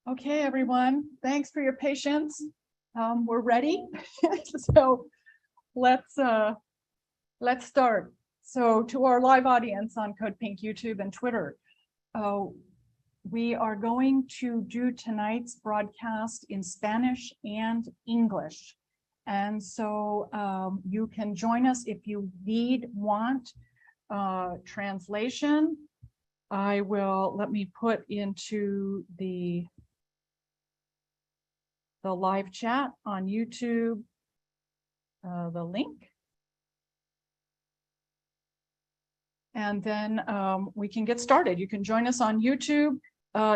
Okay, everyone, thanks for your patience. We're ready. So let's start. So to our live audience on Code Pink YouTube and Twitter, we are going to do tonight's broadcast in Spanish and English. And so you can join us if you want translation. Let me put into the live chat on YouTube, the link. And then we can get started. You can join us on YouTube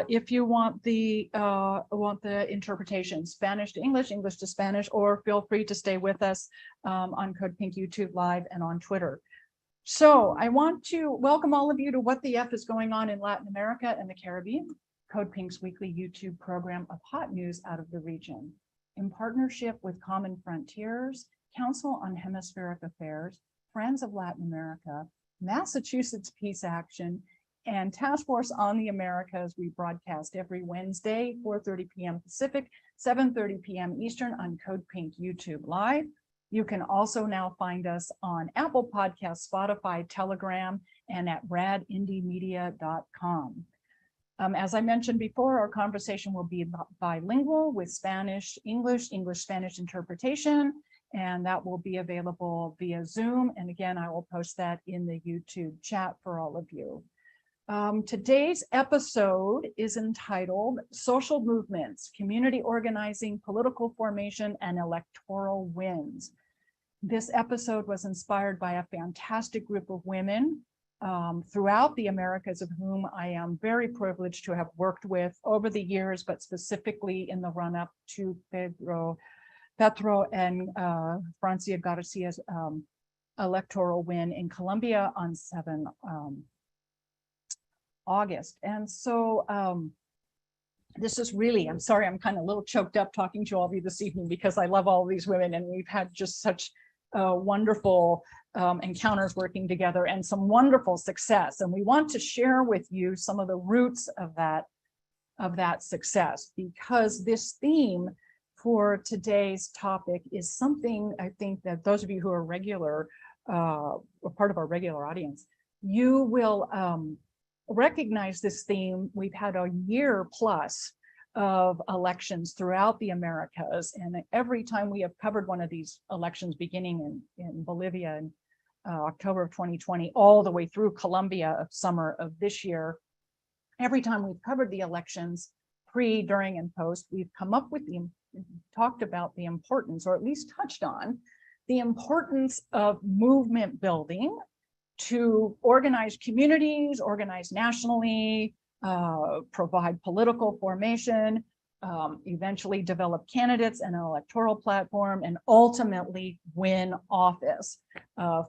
if you want the interpretation, Spanish to English, English to Spanish, or feel free to stay with us on Code Pink YouTube Live and on Twitter. So I want to welcome all of you to What the F is Going On in Latin America and the Caribbean, Code Pink's weekly YouTube program of hot news out of the region. In partnership with Common Frontiers, Council on Hemispheric Affairs, Friends of Latin America, Massachusetts Peace Action, and Task Force on the Americas, we broadcast every Wednesday, 4:30 p.m. Pacific, 7:30 p.m. Eastern on Code Pink YouTube Live. You can also now find us on Apple Podcasts, Spotify, Telegram, and at radindiemedia.com. As I mentioned before, our conversation will be bilingual with Spanish, English, Spanish interpretation, and that will be available via Zoom. And again, I will post that in the YouTube chat for all of you. Today's episode is entitled Social Movements, Community Organizing, Political Formation, and Electoral Wins. This episode was inspired by a fantastic group of women throughout the Americas, of whom I am very privileged to have worked with over the years, but specifically in the run-up to Petro and Francia Garcia's electoral win in Colombia on 7 August. And so this is really, I'm sorry, I'm kind of a little choked up talking to all of you this evening because I love all of these women and we've had just such wonderful encounters working together and some wonderful success. And we want to share with you some of the roots of that success, because this theme for today's topic is something I think that those of you who are regular, or part of our regular audience, you will recognize this theme. We've had a year plus of elections throughout the Americas, and every time we have covered one of these elections, beginning in Bolivia in October of 2020, all the way through Colombia of summer of this year, every time we've covered the elections, pre, during, and post, we've come up with talked about the importance, or at least touched on the importance of movement building to organize communities, organize nationally, provide political formation, eventually develop candidates and an electoral platform, and ultimately win office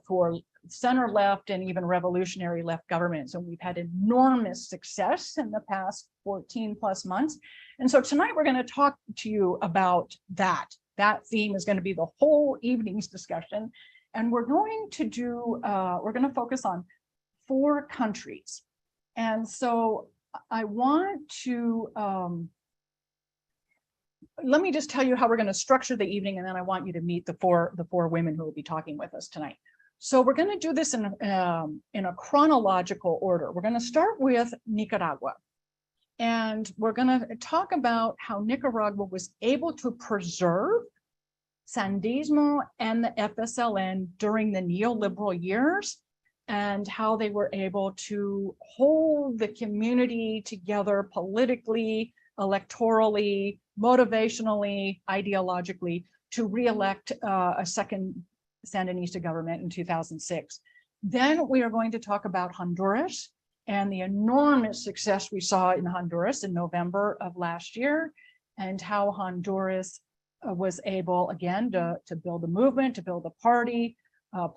for center left and even revolutionary left governments. And we've had enormous success in the past 14 plus months. And so tonight we're going to talk to you about that. That theme is going to be the whole evening's discussion. And we're going to focus on 4 countries. And so I want to, let me just tell you how we're going to structure the evening, and then I want you to meet the four women who will be talking with us tonight. So we're going to do this in a chronological order. We're going to start with Nicaragua. And we're going to talk about how Nicaragua was able to preserve Sandismo and the FSLN during the neoliberal years, and how they were able to hold the community together politically, electorally, motivationally, ideologically, to re-elect a second Sandinista government in 2006. Then we are going to talk about Honduras and the enormous success we saw in Honduras in November of last year, and how Honduras was able, again, to build a movement, to build a party,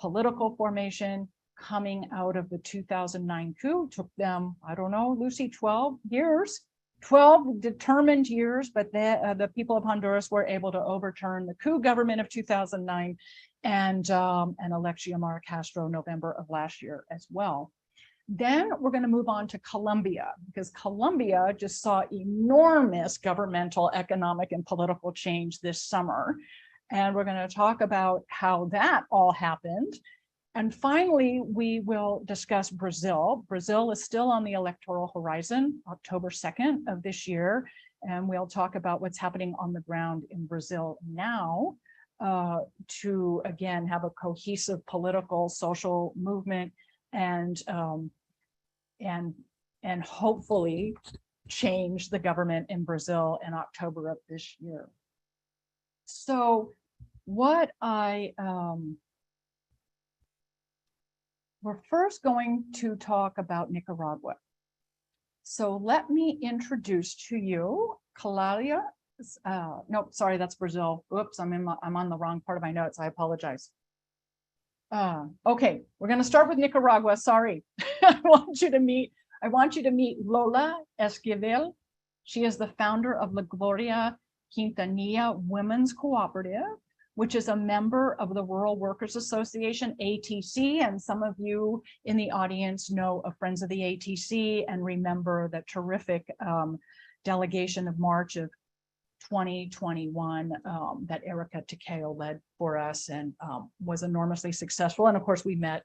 political formation, coming out of the 2009 coup. Took them, I don't know, Lucy, 12 years, 12 determined years, but the people of Honduras were able to overturn the coup government of 2009 and elect Xiomara Castro November of last year as well. Then we're going to move on to Colombia, because Colombia just saw enormous governmental, economic, and political change this summer. And we're going to talk about how that all happened. And finally, we will discuss Brazil. Brazil is still on the electoral horizon, October 2nd of this year. And we'll talk about what's happening on the ground in Brazil now to, again, have a cohesive political, social movement and hopefully change the government in Brazil in October of this year. So what we're first going to talk about Nicaragua. So let me introduce to you Claudia. No, sorry, that's Brazil. Oops, I'm on the wrong part of my notes. I apologize. Okay, we're going to start with Nicaragua. Sorry, I want you to meet Lola Esquivel. She is the founder of La Gloria Quintanilla Women's Cooperative, which is a member of the Rural Workers Association, ATC, and some of you in the audience know of Friends of the ATC and remember the terrific delegation of March of 2021 that Erica Takeo led for us and was enormously successful. And of course, we met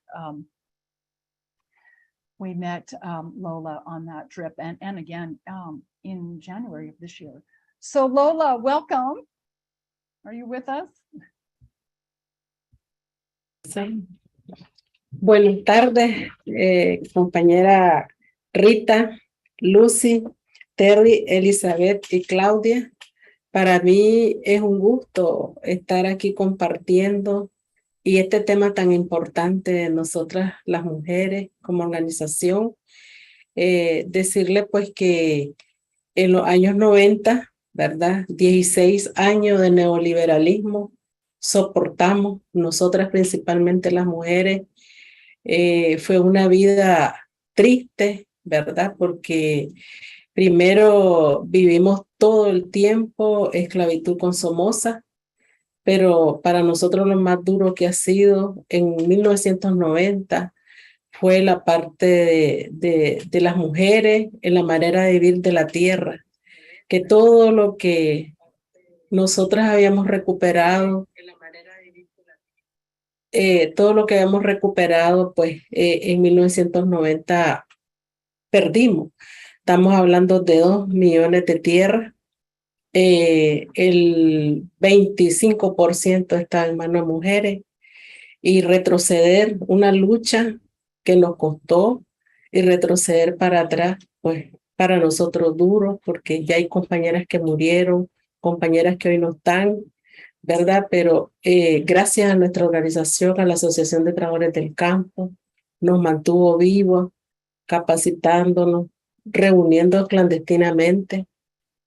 Lola on that trip and again in January of this year. So Lola, welcome. Are you with us? Sí. Buenas tardes, compañera Rita, Lucy, Terry, Elizabeth y Claudia. Para mí es un gusto estar aquí compartiendo y este tema tan importante de nosotras las mujeres como organización. Decirle pues que en los años 90, ¿verdad? 16 años de neoliberalismo soportamos, nosotras principalmente las mujeres. Fue una vida triste, ¿verdad? Porque primero vivimos todo el tiempo esclavitud con Somoza, pero para nosotros lo más duro que ha sido en 1990 fue la parte de las mujeres en la manera de vivir de la tierra, que todo lo que nosotras habíamos recuperado, pues en 1990 perdimos. Estamos hablando de 2 millones de tierras. El 25% está en manos de mujeres y retroceder una lucha que nos costó y retroceder para atrás, pues para nosotros duro, porque ya hay compañeras que murieron, compañeras que hoy no están, ¿verdad? Pero gracias a nuestra organización, a la Asociación de Trabajadores del Campo, nos mantuvo vivos, capacitándonos, reuniendo clandestinamente,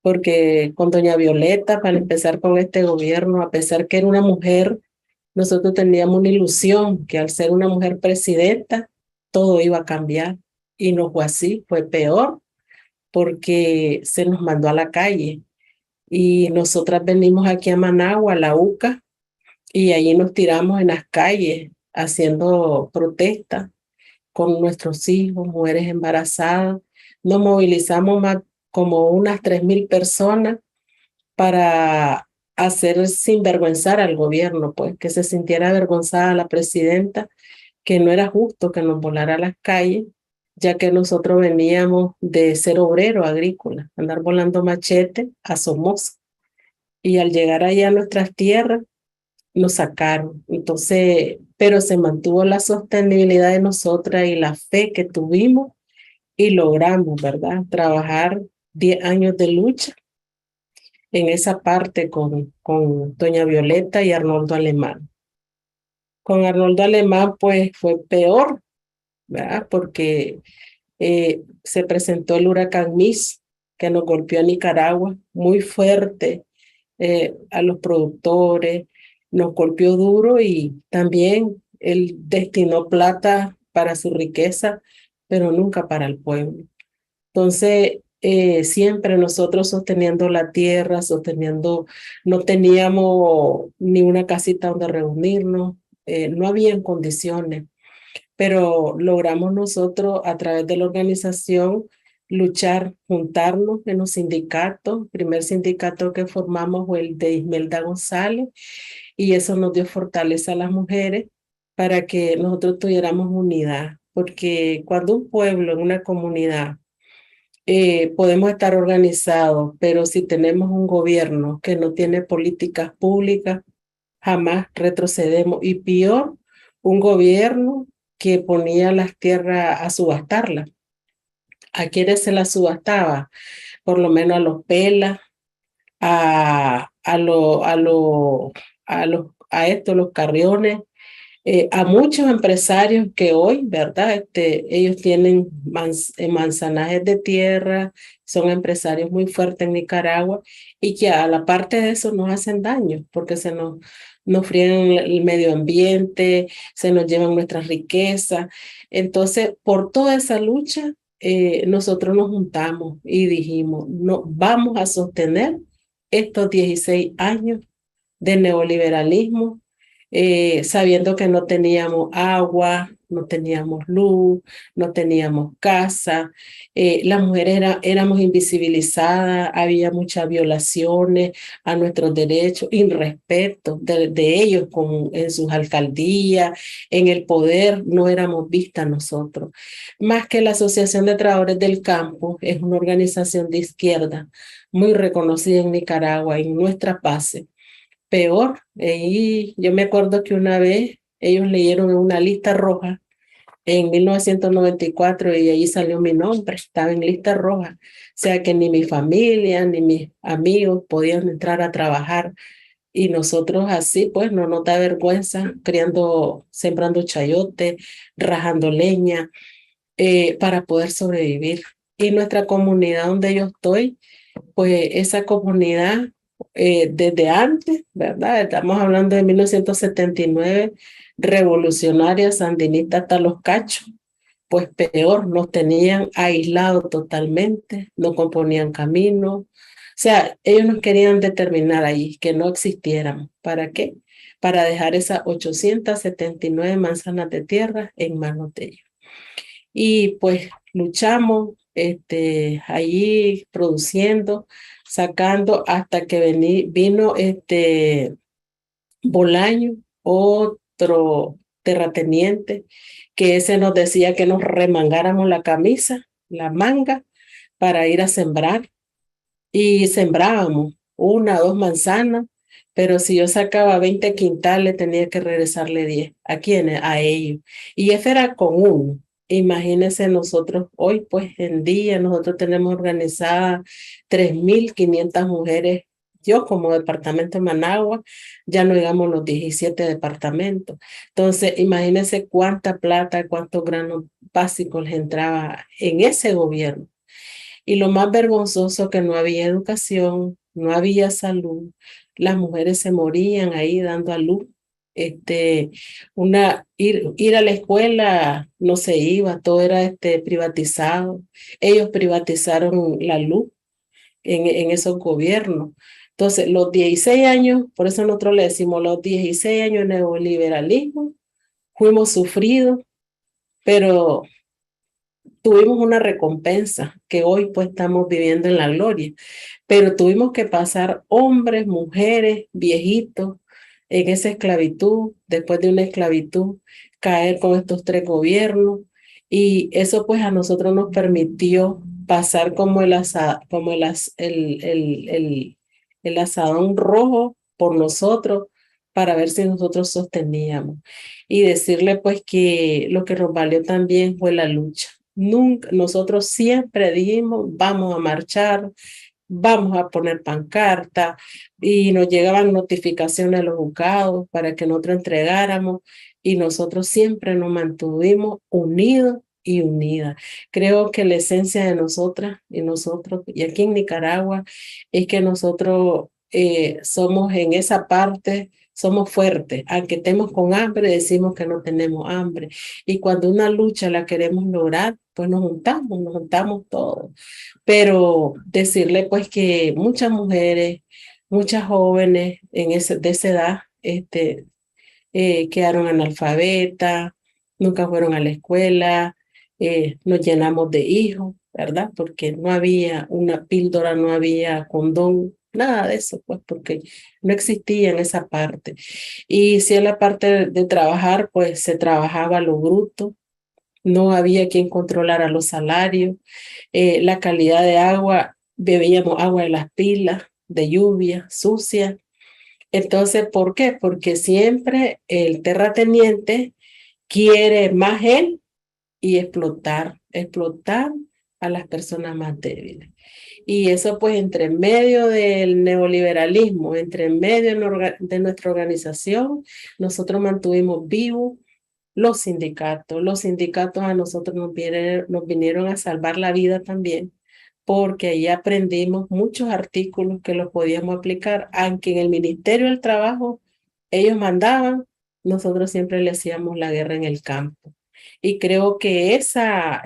porque con doña Violeta, para empezar con este gobierno, a pesar que era una mujer, nosotros teníamos una ilusión que al ser una mujer presidenta, todo iba a cambiar. Y no fue así, fue peor, porque se nos mandó a la calle. Y nosotras venimos aquí a Managua, a la UCA, y allí nos tiramos en las calles haciendo protestas con nuestros hijos, mujeres embarazadas. Nos movilizamos más como unas 3,000 personas para hacer sinvergüenzar al gobierno, pues que se sintiera avergonzada la presidenta, que no era justo que nos volara a las calles, ya que nosotros veníamos de ser obrero agrícola, andar volando machete a Somoza. Y al llegar allá a nuestras tierras, nos sacaron. Entonces, pero se mantuvo la sostenibilidad de nosotras y la fe que tuvimos y logramos, ¿verdad? Trabajar 10 años de lucha en esa parte con doña Violeta y Arnoldo Alemán. Con Arnoldo Alemán, pues fue peor, ¿verdad? Porque se presentó el huracán Miss, que nos golpeó a Nicaragua muy fuerte, a los productores, nos golpeó duro y también él destinó plata para su riqueza, pero nunca para el pueblo. Entonces, siempre nosotros sosteniendo la tierra, no teníamos ni una casita donde reunirnos, no había condiciones. pero logramos nosotros a través de la organización luchar, juntarnos en los sindicatos. El primer sindicato que formamos fue el de Ismelda González y eso nos dio fortaleza a las mujeres para que nosotros tuviéramos unidad, porque cuando un pueblo, en una comunidad, podemos estar organizados, pero si tenemos un gobierno que no tiene políticas públicas, jamás retrocedemos. Y peor, un gobierno que ponía las tierras a subastarlas. ¿A quiénes se las subastaba? Por lo menos a los pelas, los carriones, a muchos empresarios que hoy, ¿verdad? Ellos tienen manzanajes de tierra, son empresarios muy fuertes en Nicaragua y que a la parte de eso nos hacen daño porque nos friegan el medio ambiente, se nos llevan nuestras riquezas. Entonces, por toda esa lucha, nosotros nos juntamos y dijimos, no, vamos a sostener estos 16 años de neoliberalismo, sabiendo que no teníamos agua, no teníamos luz, no teníamos casa, las mujeres éramos invisibilizadas, había muchas violaciones a nuestros derechos, irrespeto de ellos en sus alcaldías, en el poder, no éramos vistas nosotros. Más que la Asociación de Trabajadores del Campo, es una organización de izquierda muy reconocida en Nicaragua, en nuestra base. Peor, y yo me acuerdo que una vez ellos leyeron en una lista roja en 1994 y ahí salió mi nombre, estaba en lista roja, o sea que ni mi familia ni mis amigos podían entrar a trabajar y nosotros así pues no nos da vergüenza sembrando chayote, rajando leña para poder sobrevivir. Y nuestra comunidad donde yo estoy, pues esa comunidad desde antes, ¿verdad? Estamos hablando de 1979, revolucionaria, sandinista hasta los cachos, pues peor, nos tenían aislados totalmente, no componían camino, o sea, ellos nos querían determinar ahí, que no existiéramos. ¿Para qué? Para dejar esas 879 manzanas de tierra en manos de ellos. Y pues luchamos allí produciendo, sacando hasta que vino Bolaño, otro terrateniente, que ese nos decía que nos remangáramos la camisa, la manga, para ir a sembrar. Y sembrábamos 1 o 2 manzanas, pero si yo sacaba 20 quintales tenía que regresarle 10. ¿A quiénes? A ellos. Y eso era con uno. Imagínense nosotros hoy, pues en día, nosotros tenemos organizadas 3.500 mujeres. Yo como departamento de Managua, ya no digamos los 17 departamentos. Entonces, imagínense cuánta plata, cuántos granos básicos les entraba en ese gobierno. Y lo más vergonzoso que no había educación, no había salud, las mujeres se morían ahí dando a luz. Ir a la escuela no se iba, todo era privatizado. Ellos privatizaron la luz en esos gobiernos. Entonces, los 16 años, por eso nosotros le decimos los 16 años de neoliberalismo, fuimos sufridos, pero tuvimos una recompensa que hoy pues estamos viviendo en la gloria, pero tuvimos que pasar hombres, mujeres, viejitos en esa esclavitud, después de una esclavitud, caer con estos 3 gobiernos y eso pues a nosotros nos permitió pasar como el asadón rojo por nosotros para ver si nosotros sosteníamos y decirle pues que lo que nos valió también fue la lucha. Nosotros siempre dijimos, vamos a marchar, vamos a poner pancarta y nos llegaban notificaciones a los juzgados para que nosotros entregáramos y nosotros siempre nos mantuvimos unidos y unidas. Creo que la esencia de nosotras y nosotros, y aquí en Nicaragua, es que nosotros somos en esa parte, somos fuertes. Aunque estemos con hambre, decimos que no tenemos hambre. Y cuando una lucha la queremos lograr, pues nos juntamos todos. Pero decirle pues que muchas mujeres, muchas jóvenes de esa edad, quedaron analfabetas, nunca fueron a la escuela, nos llenamos de hijos, ¿verdad? Porque no había una píldora, no había condón, nada de eso, pues porque no existía en esa parte. Y si en la parte de trabajar, pues se trabajaba a lo bruto, no había quien controlara los salarios, la calidad de agua, bebíamos agua de las pilas, de lluvia, sucia. Entonces, ¿por qué? Porque siempre el terrateniente quiere más él y explotar a las personas más débiles. Y eso pues entre medio del neoliberalismo, entre medio de nuestra organización, nosotros mantuvimos vivos los sindicatos. Los sindicatos a nosotros nos vinieron a salvar la vida también, porque ahí aprendimos muchos artículos que los podíamos aplicar, aunque en el Ministerio del Trabajo ellos mandaban, nosotros siempre le hacíamos la guerra en el campo. Y creo que esa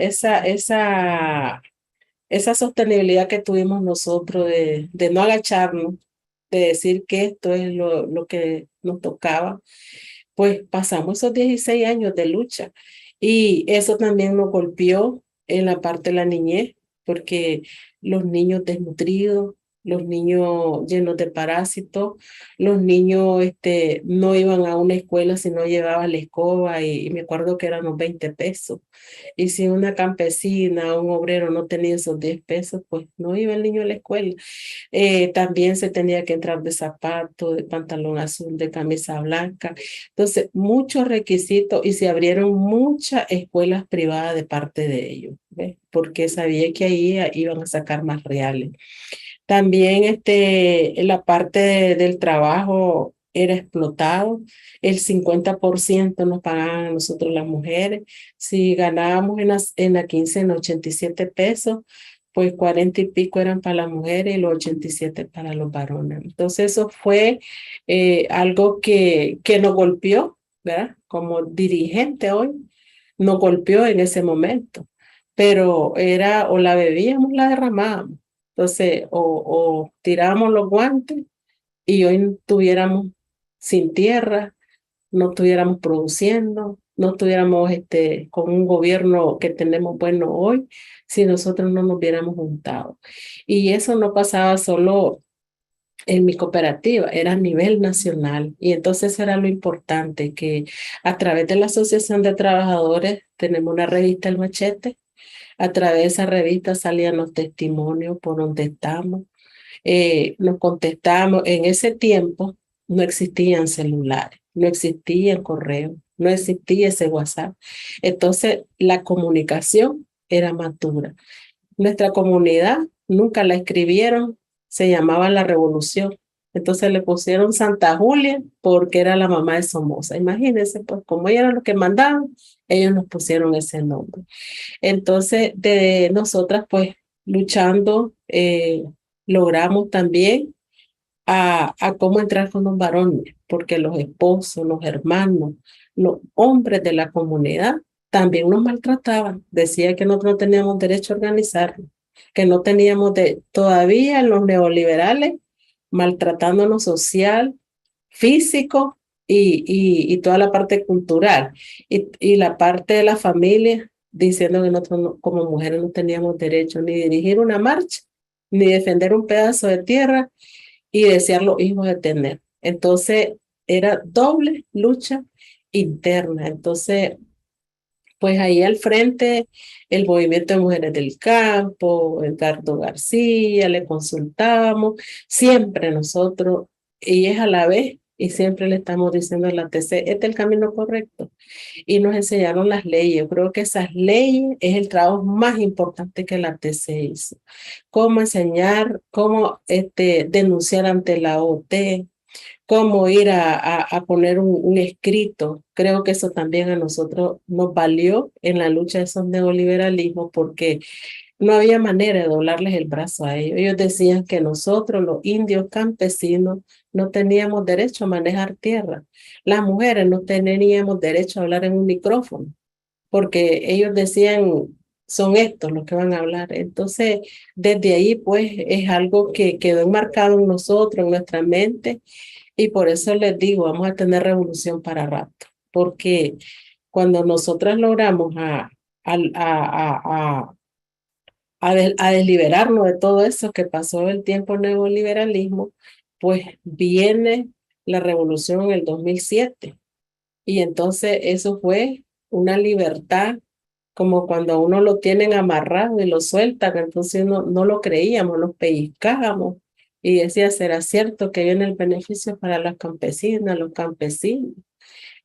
sostenibilidad que tuvimos nosotros de no agacharnos, de decir que esto es lo que nos tocaba, pues pasamos esos 16 años de lucha y eso también nos golpeó en la parte de la niñez, porque los niños desnutridos, los niños llenos de parásitos, los niños no iban a una escuela si no llevaban la escoba y me acuerdo que eran los 20 pesos. Y si una campesina o un obrero no tenía esos 10 pesos, pues no iba el niño a la escuela. También se tenía que entrar de zapato, de pantalón azul, de camisa blanca. Entonces, muchos requisitos y se abrieron muchas escuelas privadas de parte de ellos, ¿ves? Porque sabía que ahí iban a sacar más reales. También en la parte del trabajo era explotado, el 50% nos pagaban a nosotros las mujeres, si ganábamos en la quincena 87 pesos, pues 40 y pico eran para las mujeres y los 87 para los varones. Entonces eso fue algo que nos golpeó, ¿verdad? Como dirigente hoy, nos golpeó en ese momento, pero era o la bebíamos, la derramábamos. Entonces, o tirábamos los guantes y hoy estuviéramos sin tierra, no estuviéramos produciendo, no estuviéramos con un gobierno que tenemos bueno hoy, si nosotros no nos hubiéramos juntado. Y eso no pasaba solo en mi cooperativa, era a nivel nacional. Y entonces eso era lo importante, que a través de la Asociación de Trabajadores tenemos una revista El Machete. A través de esa revista salían los testimonios por donde estamos. Nos contestamos. En ese tiempo no existían celulares, no existían correos, no existía ese WhatsApp. Entonces la comunicación era más dura. Nuestra comunidad nunca la escribieron, se llamaba La Revolución. Entonces le pusieron Santa Julia porque era la mamá de Somoza. Imagínense, pues como ellos eran los que mandaban, ellos nos pusieron ese nombre. Entonces, de nosotras, pues, luchando, logramos también a cómo entrar con los varones, porque los esposos, los hermanos, los hombres de la comunidad también nos maltrataban. Decía que nosotros no teníamos derecho a organizarnos, que no teníamos todavía los neoliberales maltratándonos social, físico y toda la parte cultural. Y la parte de la familia diciendo que nosotros como mujeres no teníamos derecho ni dirigir una marcha, ni defender un pedazo de tierra y desear los hijos de tener. Entonces era doble lucha interna. Entonces, pues ahí al frente, el movimiento de mujeres del campo, Edgardo García, le consultamos, siempre nosotros, y es a la vez, y siempre le estamos diciendo a la TC, este es el camino correcto. Y nos enseñaron las leyes. Yo creo que esas leyes es el trabajo más importante que la TC hizo. Cómo enseñar, cómo denunciar ante la OT, cómo ir a poner un escrito. Creo que eso también a nosotros nos valió en la lucha de esos neoliberalismos porque no había manera de doblarles el brazo a ellos. Ellos decían que nosotros, los indios campesinos, no teníamos derecho a manejar tierra. Las mujeres no teníamos derecho a hablar en un micrófono porque ellos decían, son estos los que van a hablar. Entonces, desde ahí, pues, es algo que quedó enmarcado en nosotros, en nuestra mente, y por eso les digo, vamos a tener revolución para rato, porque cuando nosotras logramos a desliberarnos de todo eso que pasó el tiempo neoliberalismo, pues viene la revolución en el 2007. Y entonces eso fue una libertad, como cuando a uno lo tienen amarrado y lo sueltan, entonces no lo creíamos, nos pellizcábamos y decía, ¿será cierto que viene el beneficio para las campesinas, los campesinos?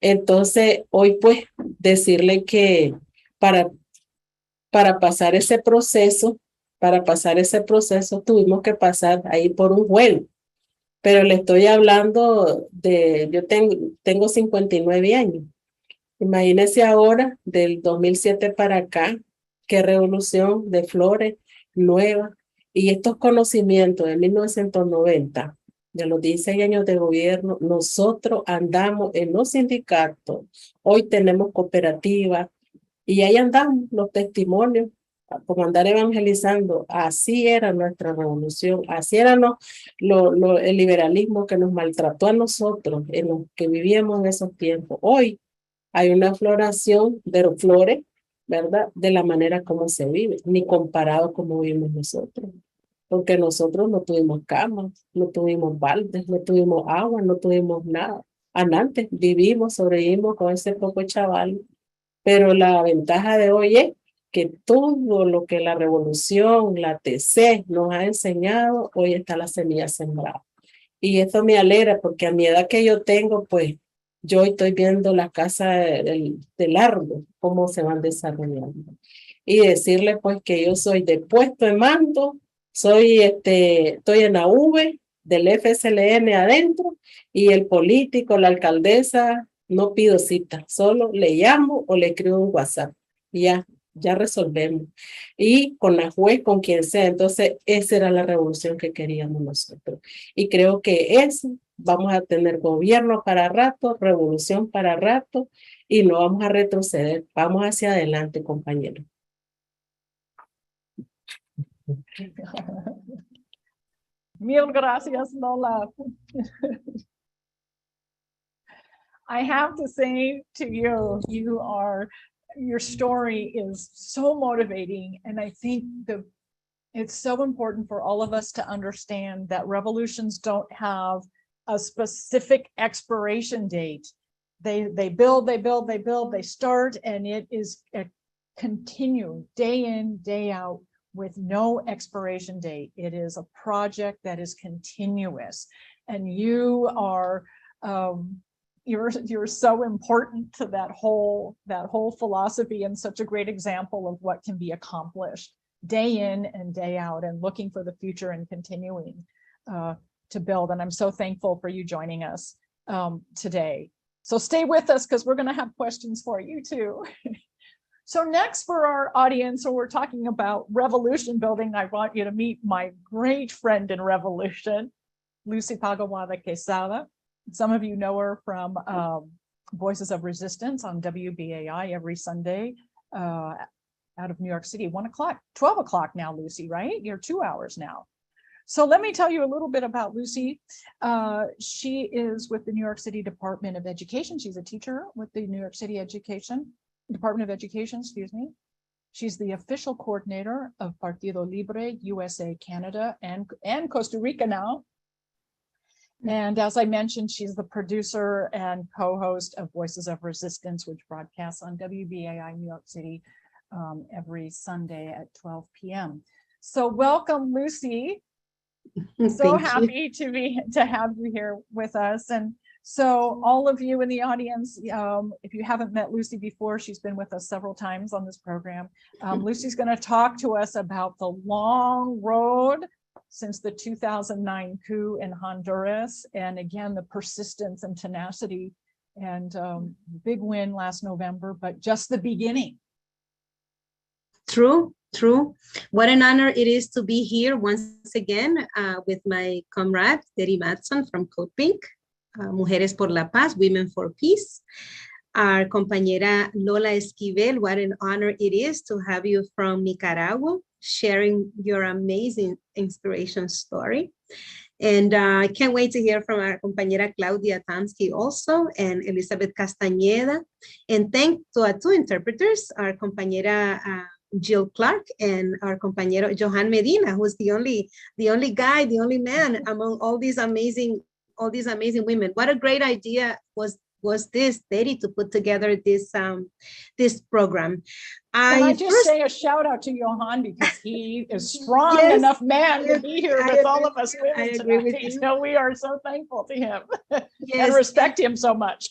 Entonces, hoy pues decirle que para pasar ese proceso, tuvimos que pasar ahí por un juego. Pero le estoy hablando yo tengo 59 años. Imagínese ahora, del 2007 para acá, qué revolución de flores nueva. Y estos conocimientos de 1990, de los 16 años de gobierno, nosotros andamos en los sindicatos, hoy tenemos cooperativas, y ahí andamos los testimonios, como andar evangelizando. Así era nuestra revolución, así era el liberalismo que nos maltrató a nosotros, en los que vivíamos en esos tiempos. Hoy hay una floración de flores, ¿verdad? De la manera como se vive, ni comparado como vivimos nosotros. Porque nosotros no tuvimos camas, no tuvimos baldes, no tuvimos agua, no tuvimos nada. Antes vivimos, sobrevivimos con ese poco chaval. Pero la ventaja de hoy es que todo lo que la revolución, la TC nos ha enseñado, hoy está la semilla sembrada. Y esto me alegra porque a mi edad que yo tengo, pues yo estoy viendo las casas del árbol, cómo se van desarrollando. Y decirle pues que yo soy de puesto de mando, estoy en la V del FSLN adentro, y el político, la alcaldesa, no pido cita, solo le llamo o le escribo un WhatsApp. Y ya resolvemos. Y con la juez, con quien sea. Entonces, esa era la revolución que queríamos nosotros. Y creo que eso, vamos a tener gobierno para rato, revolución para rato, y no vamos a retroceder. Vamos hacia adelante, compañeros. Mil gracias, Lola. I have to say to you, your story is so motivating. And I think it's so important for all of us to understand that revolutions don't have a specific expiration date. They build, they start, and it is a continue day in, day out with no expiration date. It is a project that is continuous, and you are you're so important to that whole philosophy, and such a great example of what can be accomplished day in and day out, and looking for the future and continuing to build. And I'm so thankful for you joining us today. So stay with us, because we're going to have questions for you too. So next, for our audience, so we're talking about revolution building, I want you to meet my great friend in revolution, Lucy Pagoada-Quesada. Some of you know her from Voices of Resistance on WBAI every Sunday out of New York City, 1 o'clock, 12 o'clock now, Lucy, right? You're 2 hours now. So let me tell you a little bit about Lucy. She is with the New York City Department of Education. She's a teacher with the New York City Department of Education, excuse me. She's the official coordinator of Partido LIBRE, USA, Canada, and Costa Rica now. And as I mentioned, she's the producer and co-host of Voices of Resistance, which broadcasts on WBAI New York City every Sunday at 12 p.m. So welcome, Lucy. So happy to have you here with us. And so all of you in the audience, if you haven't met Lucy before, she's been with us several times on this program. Lucy's going to talk to us about the long road since the 2009 coup in Honduras, and again, the persistence and tenacity, and big win last November, but just the beginning. True. What an honor it is to be here once again with my comrade, Terry Matson from Code Pink, Mujeres por la Paz, Women for Peace. Our compañera Lola Esquivel, what an honor it is to have you from Nicaragua, sharing your amazing inspiration story. And I can't wait to hear from our compañera Claudia Tamsky also, and Elizabeth Castaneda. And thank to our two interpreters, our compañera Jill Clark and our compañero Johan Medina, who's the only guy, the only man among all these amazing women. What a great idea was this, Betty, to put together this this program. Can I just say a shout out to Johan, because he is strong enough man to be here with all of us women tonight. So we are so thankful to him and respect him so much.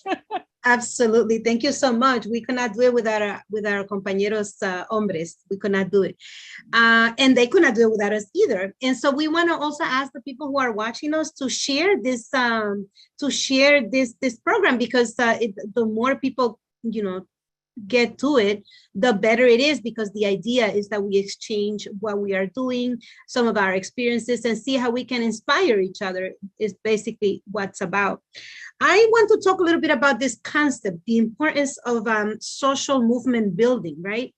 Absolutely. Thank you so much. We could not do it without our compañeros hombres. We could not do it. And they could not do it without us either. And so we want to also ask the people who are watching us to share this program, because the more people, get to it, the better it is, because the idea is that we exchange what we are doing, some of our experiences, and see how we can inspire each other is basically what's about. I want to talk a little bit about this concept, the importance of social movement building, right?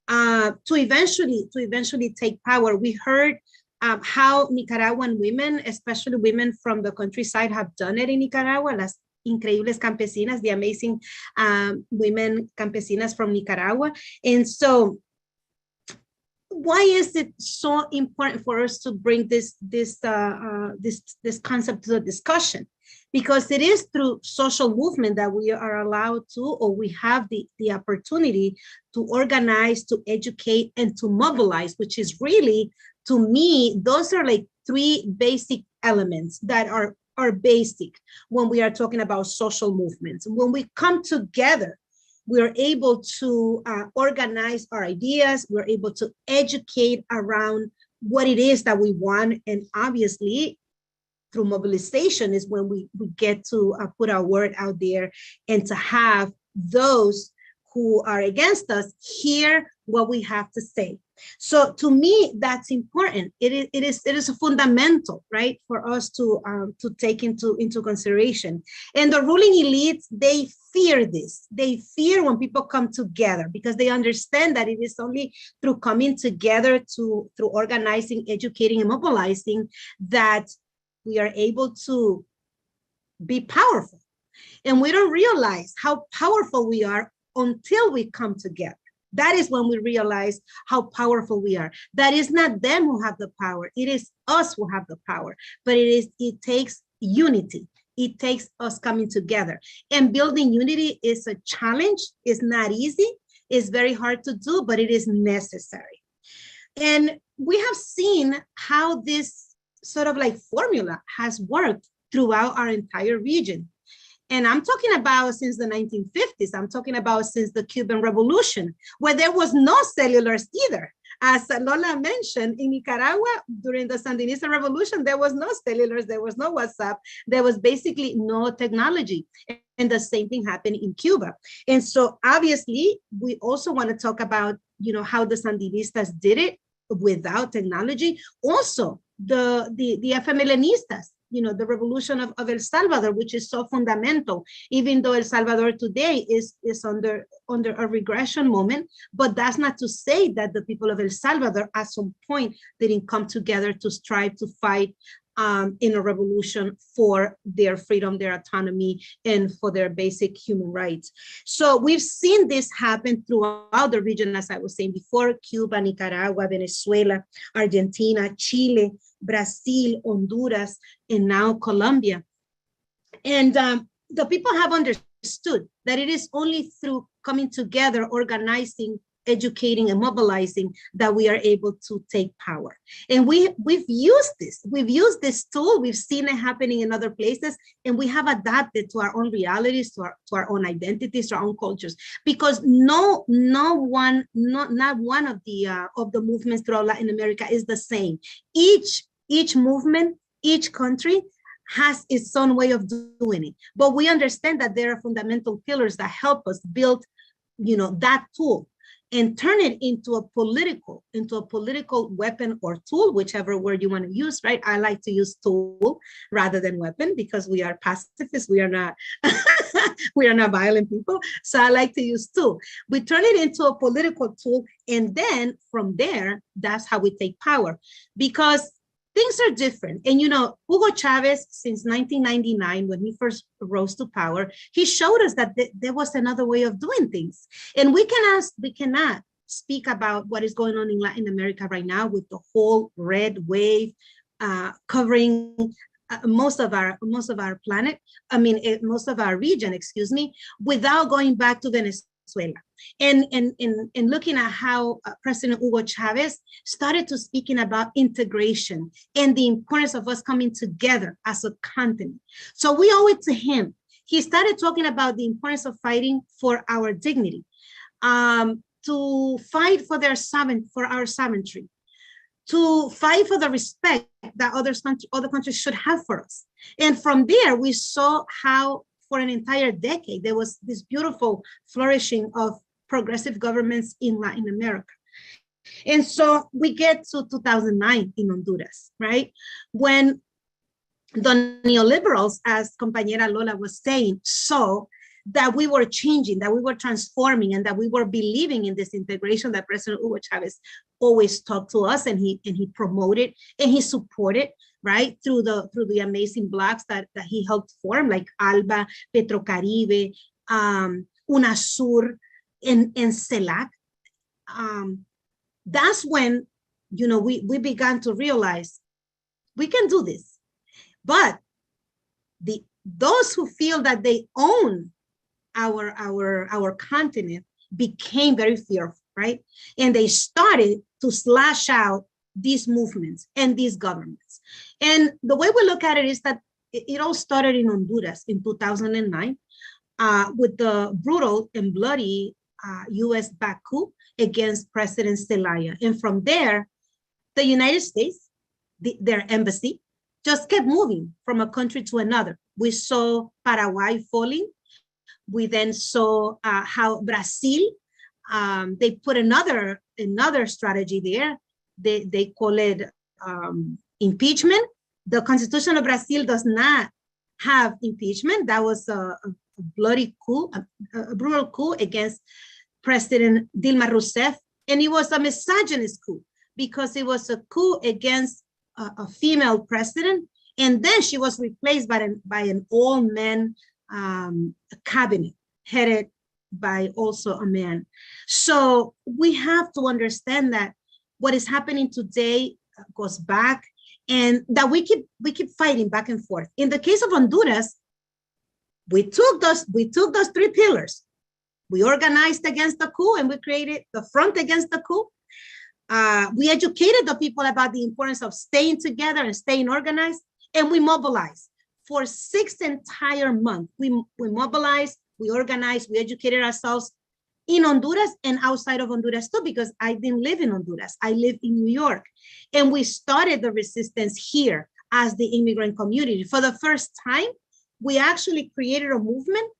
To eventually take power. We heard how Nicaraguan women, especially women from the countryside, have done it in Nicaragua. Las increíbles campesinas, the amazing women campesinas from Nicaragua. And so why is it so important for us to bring this concept to the discussion? Because it is through social movement that we are allowed to, or we have the opportunity to organize, to educate, and to mobilize, which is really, to me, those are like three basic elements that are basic when we are talking about social movements. When we come together, we are able to organize our ideas. We're able to educate around what it is that we want. And obviously, through mobilization is when we get to put our word out there, and to have those who are against us hear what we have to say. So to me, that's important. It is a fundamental, right, for us to take into consideration. And the ruling elites, they fear this. They fear when people come together, because they understand that it is only through coming together, through organizing, educating, and mobilizing, that we are able to be powerful. And we don't realize how powerful we are until we come together. That is when we realize how powerful we are. That is not them who have the power. It is us who have the power. But it takes unity. It takes us coming together. And building unity is a challenge. It's not easy. It's very hard to do, but it is necessary. And we have seen how this sort of like formula has worked throughout our entire region. And I'm talking about since the 1950s. I'm talking about since the Cuban Revolution, where there was no cellulars either. As Lola mentioned, in Nicaragua, during the Sandinista Revolution, there was no cellulars, there was no WhatsApp, there was basically no technology. And the same thing happened in Cuba. And so obviously, we also want to talk about, how the Sandinistas did it without technology. Also, the FMLNistas, the revolution of El Salvador, which is so fundamental, even though El Salvador today is under a regression moment, but that's not to say that the people of El Salvador at some point didn't come together to strive to fight in a revolution for their freedom, their autonomy, and for their basic human rights. So we've seen this happen throughout the region, as I was saying before: Cuba, Nicaragua, Venezuela, Argentina, Chile, Brazil, Honduras, and now Colombia. And the people have understood that it is only through coming together, organizing, educating, and mobilizing that we are able to take power. And we've used this. We've used this tool. We've seen it happening in other places, and we have adapted to our own realities, to our own identities, to our own cultures. Because not one of the movements throughout Latin America is the same. Each movement, each country has its own way of doing it. But we understand that there are fundamental pillars that help us build, that tool, and turn it into a political weapon or tool, whichever word you want to use, right? I like to use tool rather than weapon, because we are pacifists. We are not we are not violent people. So I like to use tool. We turn it into a political tool, and then from there, that's how we take power. Because things are different. And, Hugo Chavez, since 1999, when he first rose to power, he showed us that there was another way of doing things. And we cannot speak about what is going on in Latin America right now with the whole red wave covering most of our planet, most of our region, without going back to Venezuela and looking at how President Hugo Chavez started to speaking about integration and the importance of us coming together as a continent. So we owe it to him. He started talking about the importance of fighting for our dignity, to fight for our sovereignty, to fight for the respect that other countries should have for us. And from there, we saw how for an entire decade, there was this beautiful flourishing of progressive governments in Latin America. And so we get to 2009 in Honduras, right? When the neoliberals, as compañera Lola was saying, saw that we were changing, that we were transforming, and that we were believing in this integration that President Hugo Chavez always talked to us, and he promoted and he supported, right, through the amazing blocs that he helped form, like ALBA, Petrocaribe, UNASUR, and CELAC. That's when, we began to realize we can do this. But those who feel that they own our continent became very fearful, right? And they started to slash out these movements and these governments. And the way we look at it is that it all started in Honduras in 2009 with the brutal and bloody US-backed coup against President Zelaya. And from there, the United States, their embassy, just kept moving from a country to another. We saw Paraguay falling. We then saw how Brazil, they put another strategy there. They call it impeachment. The Constitution of Brazil does not have impeachment. That was a bloody coup, a brutal coup against President Dilma Rousseff. And it was a misogynist coup because it was a coup against a female president. And then she was replaced by an all-men cabinet headed by also a man. So we have to understand that what is happening today goes back, and that we keep fighting back and forth. In the case of Honduras, we took those three pillars. We organized against the coup, and we created the front against the coup. We educated the people about the importance of staying together and staying organized, and we mobilized. For 6 entire months, we mobilized, we organized, we educated ourselves in Honduras and outside of Honduras too, because I didn't live in Honduras. I live in New York. And we started the resistance here as the immigrant community. For the first time, we actually created a movement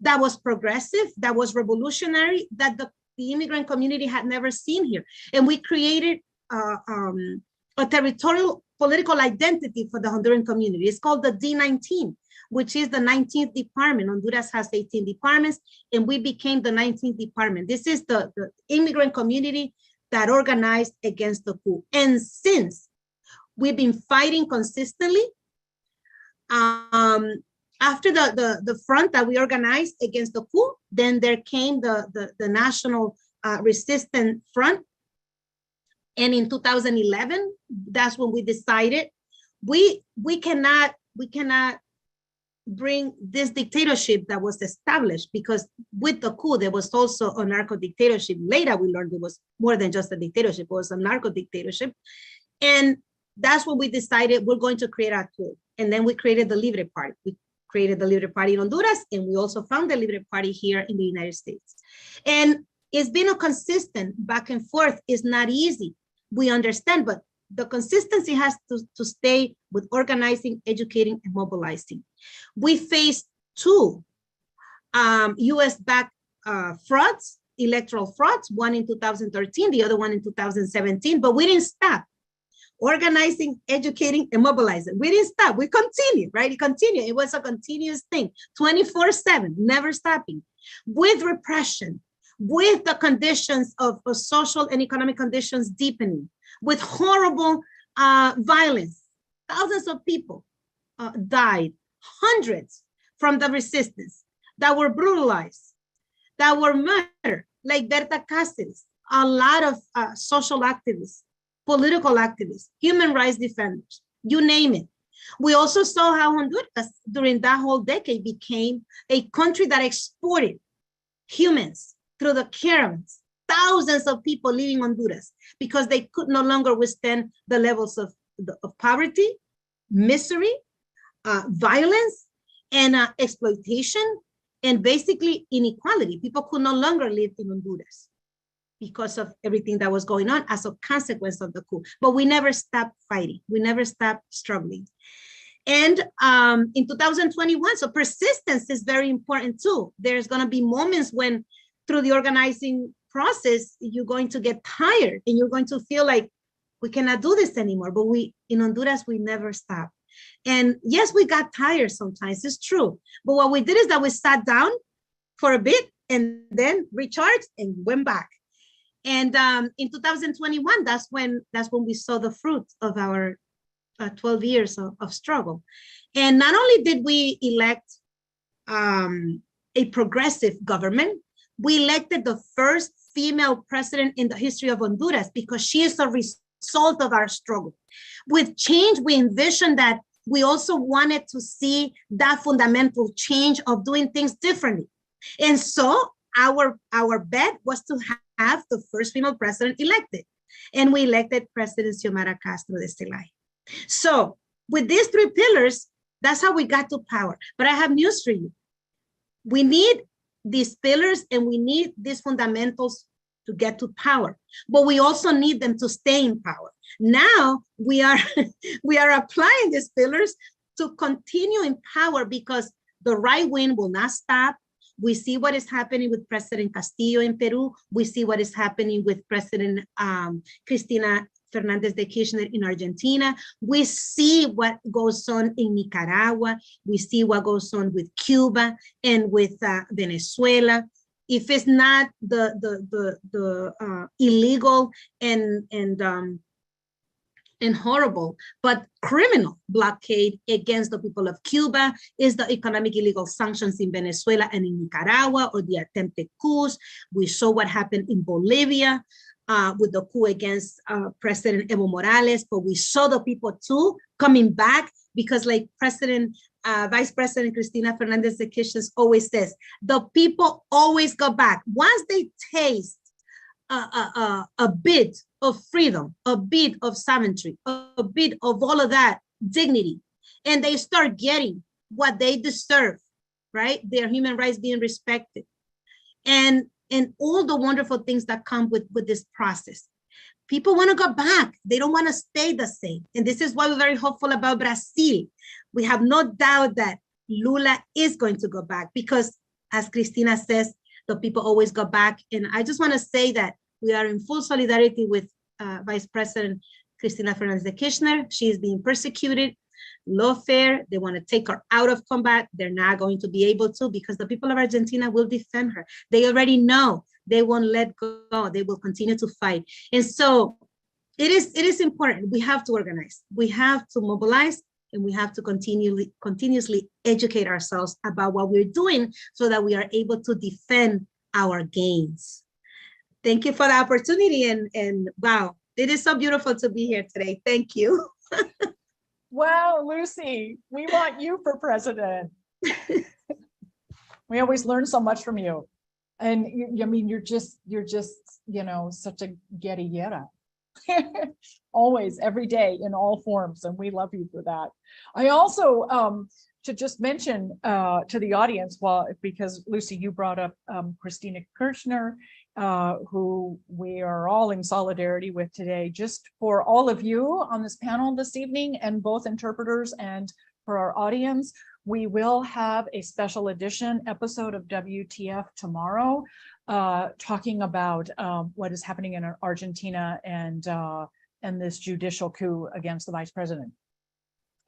that was progressive, that was revolutionary, that the immigrant community had never seen here. And we created a territorial political identity for the Honduran community. It's called the D19, which is the 19th department. Honduras has 18 departments, and we became the 19th department. This is the immigrant community that organized against the coup. And since we've been fighting consistently, after the front that we organized against the coup, then there came the National Resistance Front. And in 2011, that's when we decided we cannot bring this dictatorship that was established, because with the coup, there was also a narco dictatorship. Later, we learned it was more than just a dictatorship, it was a narco dictatorship. And that's when we decided we're going to create our coup. And then we created the LIBRE Party. We created the LIBRE Party in Honduras, and we also found the LIBRE Party here in the United States. And it's been a consistent back and forth. It's not easy. We understand, but the consistency has to stay with organizing, educating, and mobilizing. We faced 2 US-backed frauds, electoral frauds, one in 2013, the other one in 2017, but we didn't stop organizing, educating, and mobilizing. We didn't stop. We continued, right? It continued. It was a continuous thing, 24/7, never stopping, with repression, with the conditions of social and economic conditions deepening, with horrible violence thousands of people died, hundreds from the resistance that were brutalized, that were murdered, like Berta Cáceres, a lot of social activists, political activists, human rights defenders, you name it. We also saw how Honduras during that whole decade became a country that exported humans through the caravans, thousands of people leaving Honduras because they could no longer withstand the levels of poverty, misery, violence, and exploitation, and basically inequality. People could no longer live in Honduras because of everything that was going on as a consequence of the coup. But we never stopped fighting. We never stopped struggling. And in 2021, so persistence is very important too. There's going to be moments when through the organizing process, you're going to get tired and you're going to feel like we cannot do this anymore. But in Honduras, we never stop. And yes, we got tired sometimes, it's true. But what we did is that we sat down for a bit and then recharged and went back. And in 2021, that's when we saw the fruit of our 12 years of struggle. And not only did we elect a progressive government, we elected the first female president in the history of Honduras because she is a result of our struggle. With change, we envisioned that we also wanted to see that fundamental change of doing things differently. And so our bet was to have the first female president elected. And we elected President Xiomara Castro de Estelay. So with these three pillars, that's how we got to power. But I have news for you. We need these pillars and we need these fundamentals to get to power, but we also need them to stay in power. Now we are applying these pillars to continue in power because the right wing will not stop. We see what is happening with President Castillo in Peru. We see what is happening with President Cristina Fernández de Kirchner in Argentina. We see what goes on in Nicaragua. We see what goes on with Cuba and with Venezuela. If it's not the illegal and horrible, but criminal blockade against the people of Cuba, is the economic illegal sanctions in Venezuela and in Nicaragua, or the attempted coups. We saw what happened in Bolivia with the coup against President Evo Morales, but we saw the people too coming back because like Vice President Cristina Fernández de Kirchner always says, the people always go back. Once they taste a bit of freedom, a bit of sovereignty, a bit of all of that dignity, and they start getting what they deserve, right? Their human rights being respected, and all the wonderful things that come with this process. People want to go back. They don't want to stay the same. And this is why we're very hopeful about Brazil. We have no doubt that Lula is going to go back because, as Cristina says, the people always go back. And I just want to say that we are in full solidarity with Vice President Cristina Fernández de Kirchner. She is being persecuted, lawfare. They want to take her out of combat. They're not going to be able to because the people of Argentina will defend her. They already know they won't let go. They will continue to fight. And so it is important. We have to organize. We have to mobilize, and we have to continuously educate ourselves about what we're doing so that we are able to defend our gains. Thank you for the opportunity. And wow, it is so beautiful to be here today. Thank you. Wow, Lucy, we want you for president. We always learn so much from you. And I mean, you're just, you know, such a guerrillera. Always, every day, in all forms, and we love you for that. I also, to just mention to the audience, because Lucy, you brought up Cristina Kirchner, who we are all in solidarity with today. Just for all of you on this panel this evening, and both interpreters and for our audience, we will have a special edition episode of WTF tomorrow, talking about what is happening in Argentina and this judicial coup against the vice president.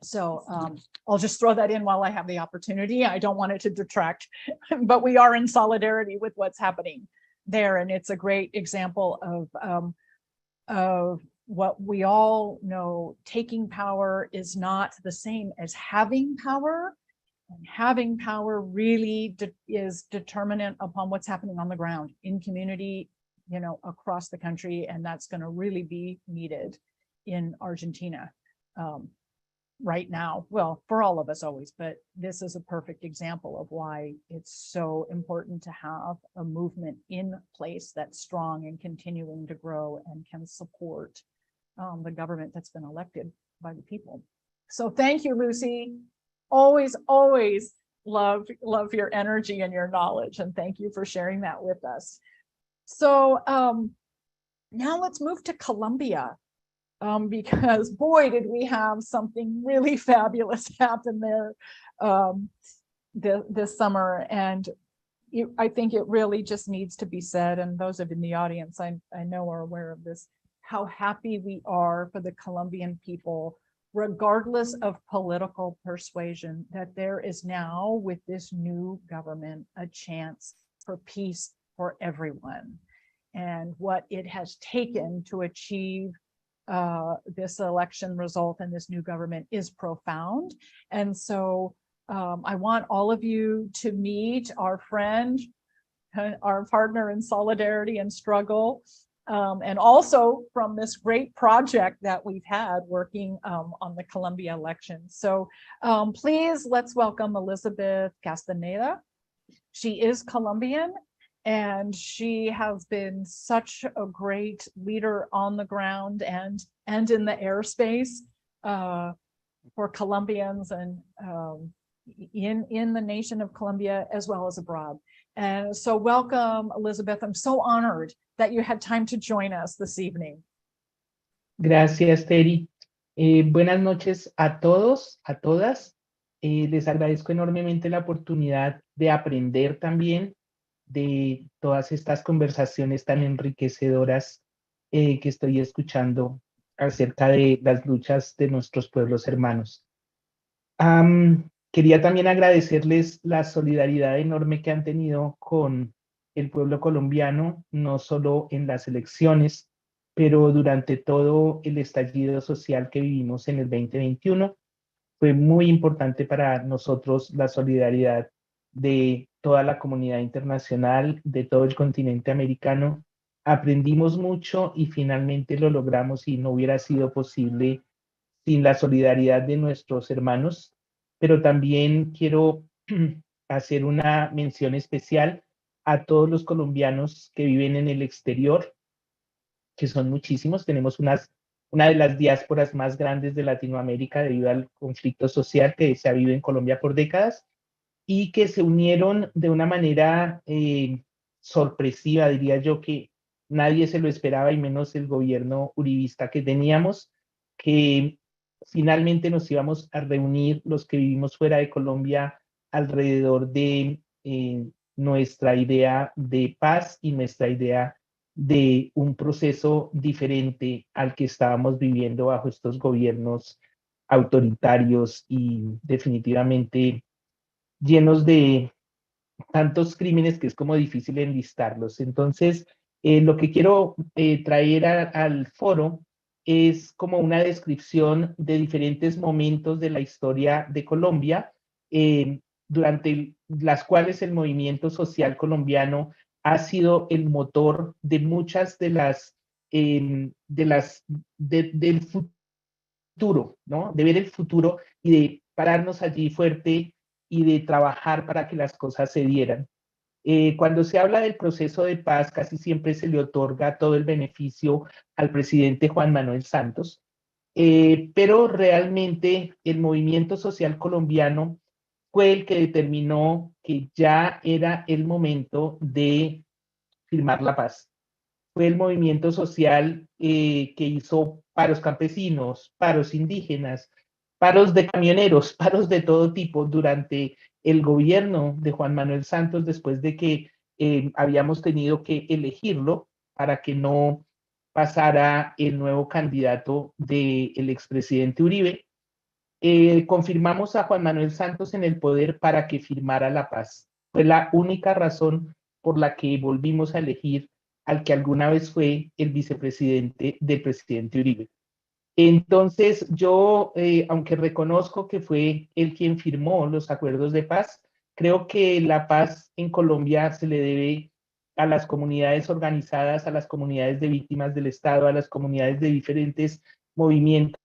So I'll just throw that in while I have the opportunity. I don't want it to detract, but we are in solidarity with what's happening there. And it's a great example of what we all know, taking power is not the same as having power. And having power really is determinant upon what's happening on the ground in community, you know, across the country. And that's going to really be needed in Argentina right now. Well, for all of us always, but this is a perfect example of why it's so important to have a movement in place that's strong and continuing to grow and can support the government that's been elected by the people. So thank you, Lucy. Always love your energy and your knowledge, and thank you for sharing that with us. So now let's move to Colombia, because boy, did we have something really fabulous happen there this summer. And I think it really just needs to be said, and those of you in the audience I know are aware of this, how happy we are for the Colombian people, regardless of political persuasion, that there is now, with this new government, a chance for peace for everyone. And what it has taken to achieve this election result and this new government is profound. And so I want all of you to meet our friend, our partner in solidarity and struggle, and also from this great project that we've had working on the Colombia election. So please, let's welcome Elizabeth Castaneda. She is Colombian, and she has been such a great leader on the ground and in the airspace for Colombians and in the nation of Colombia as well as abroad. And so welcome, Elizabeth. I'm so honored that you had time to join us this evening. Gracias, Teri. Buenas noches a todos, a todas. Les agradezco enormemente la oportunidad de aprender también de todas estas conversaciones tan enriquecedoras que estoy escuchando acerca de las luchas de nuestros pueblos hermanos. Quería también agradecerles la solidaridad enorme que han tenido con el pueblo colombiano, no solo en las elecciones, pero durante todo el estallido social que vivimos en el 2021. Fue muy importante para nosotros la solidaridad de toda la comunidad internacional, de todo el continente americano. Aprendimos mucho y finalmente lo logramos, y no hubiera sido posible sin la solidaridad de nuestros hermanos. Pero también quiero hacer una mención especial a todos los colombianos que viven en el exterior, que son muchísimos. Tenemos una de las diásporas más grandes de Latinoamérica debido al conflicto social que se ha vivido en Colombia por décadas, y que se unieron de una manera sorpresiva, diría yo, que nadie se lo esperaba, y menos el gobierno uribista que teníamos, que finalmente nos íbamos a reunir los que vivimos fuera de Colombia alrededor de nuestra idea de paz y nuestra idea de un proceso diferente al que estábamos viviendo bajo estos gobiernos autoritarios y definitivamente llenos de tantos crímenes que es como difícil enlistarlos. Entonces, lo que quiero traer al foro es como una descripción de diferentes momentos de la historia de Colombia, durante las cuales el movimiento social colombiano ha sido el motor de muchas del futuro, ¿no? De ver el futuro y de pararnos allí fuerte y de trabajar para que las cosas se dieran. Cuando se habla del proceso de paz, casi siempre se le otorga todo el beneficio al presidente Juan Manuel Santos, pero realmente el movimiento social colombiano fue el que determinó que ya era el momento de firmar la paz. Fue el movimiento social que hizo paros campesinos, paros indígenas, paros de camioneros, paros de todo tipo durante el gobierno de Juan Manuel Santos, después de que habíamos tenido que elegirlo para que no pasara el nuevo candidato del expresidente Uribe. Confirmamos a Juan Manuel Santos en el poder para que firmara la paz. Fue la única razón por la que volvimos a elegir al que alguna vez fue el vicepresidente del presidente Uribe. Entonces, yo, aunque reconozco que fue él quien firmó los acuerdos de paz, creo que la paz en Colombia se le debe a las comunidades organizadas, a las comunidades de víctimas del Estado, a las comunidades de diferentes movimientos,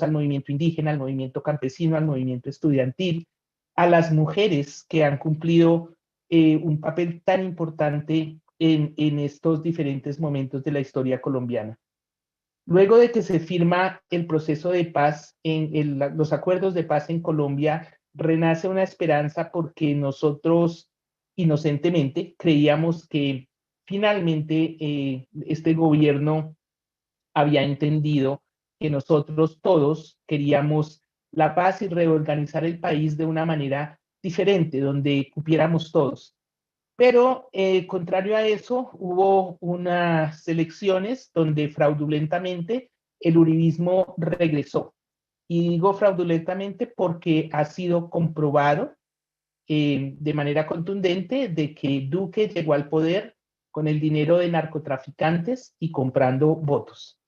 al movimiento indígena, al movimiento campesino, al movimiento estudiantil, a las mujeres que han cumplido un papel tan importante en estos diferentes momentos de la historia colombiana. Luego de que se firma el proceso de paz, los acuerdos de paz en Colombia, renace una esperanza porque nosotros inocentemente creíamos que finalmente este gobierno había entendido que nosotros todos queríamos la paz y reorganizar el país de una manera diferente, donde cupiéramos todos. Pero, contrario a eso, hubo unas elecciones donde fraudulentamente el uribismo regresó. Y digo fraudulentamente porque ha sido comprobado de manera contundente de que Duque llegó al poder con el dinero de narcotraficantes y comprando votos.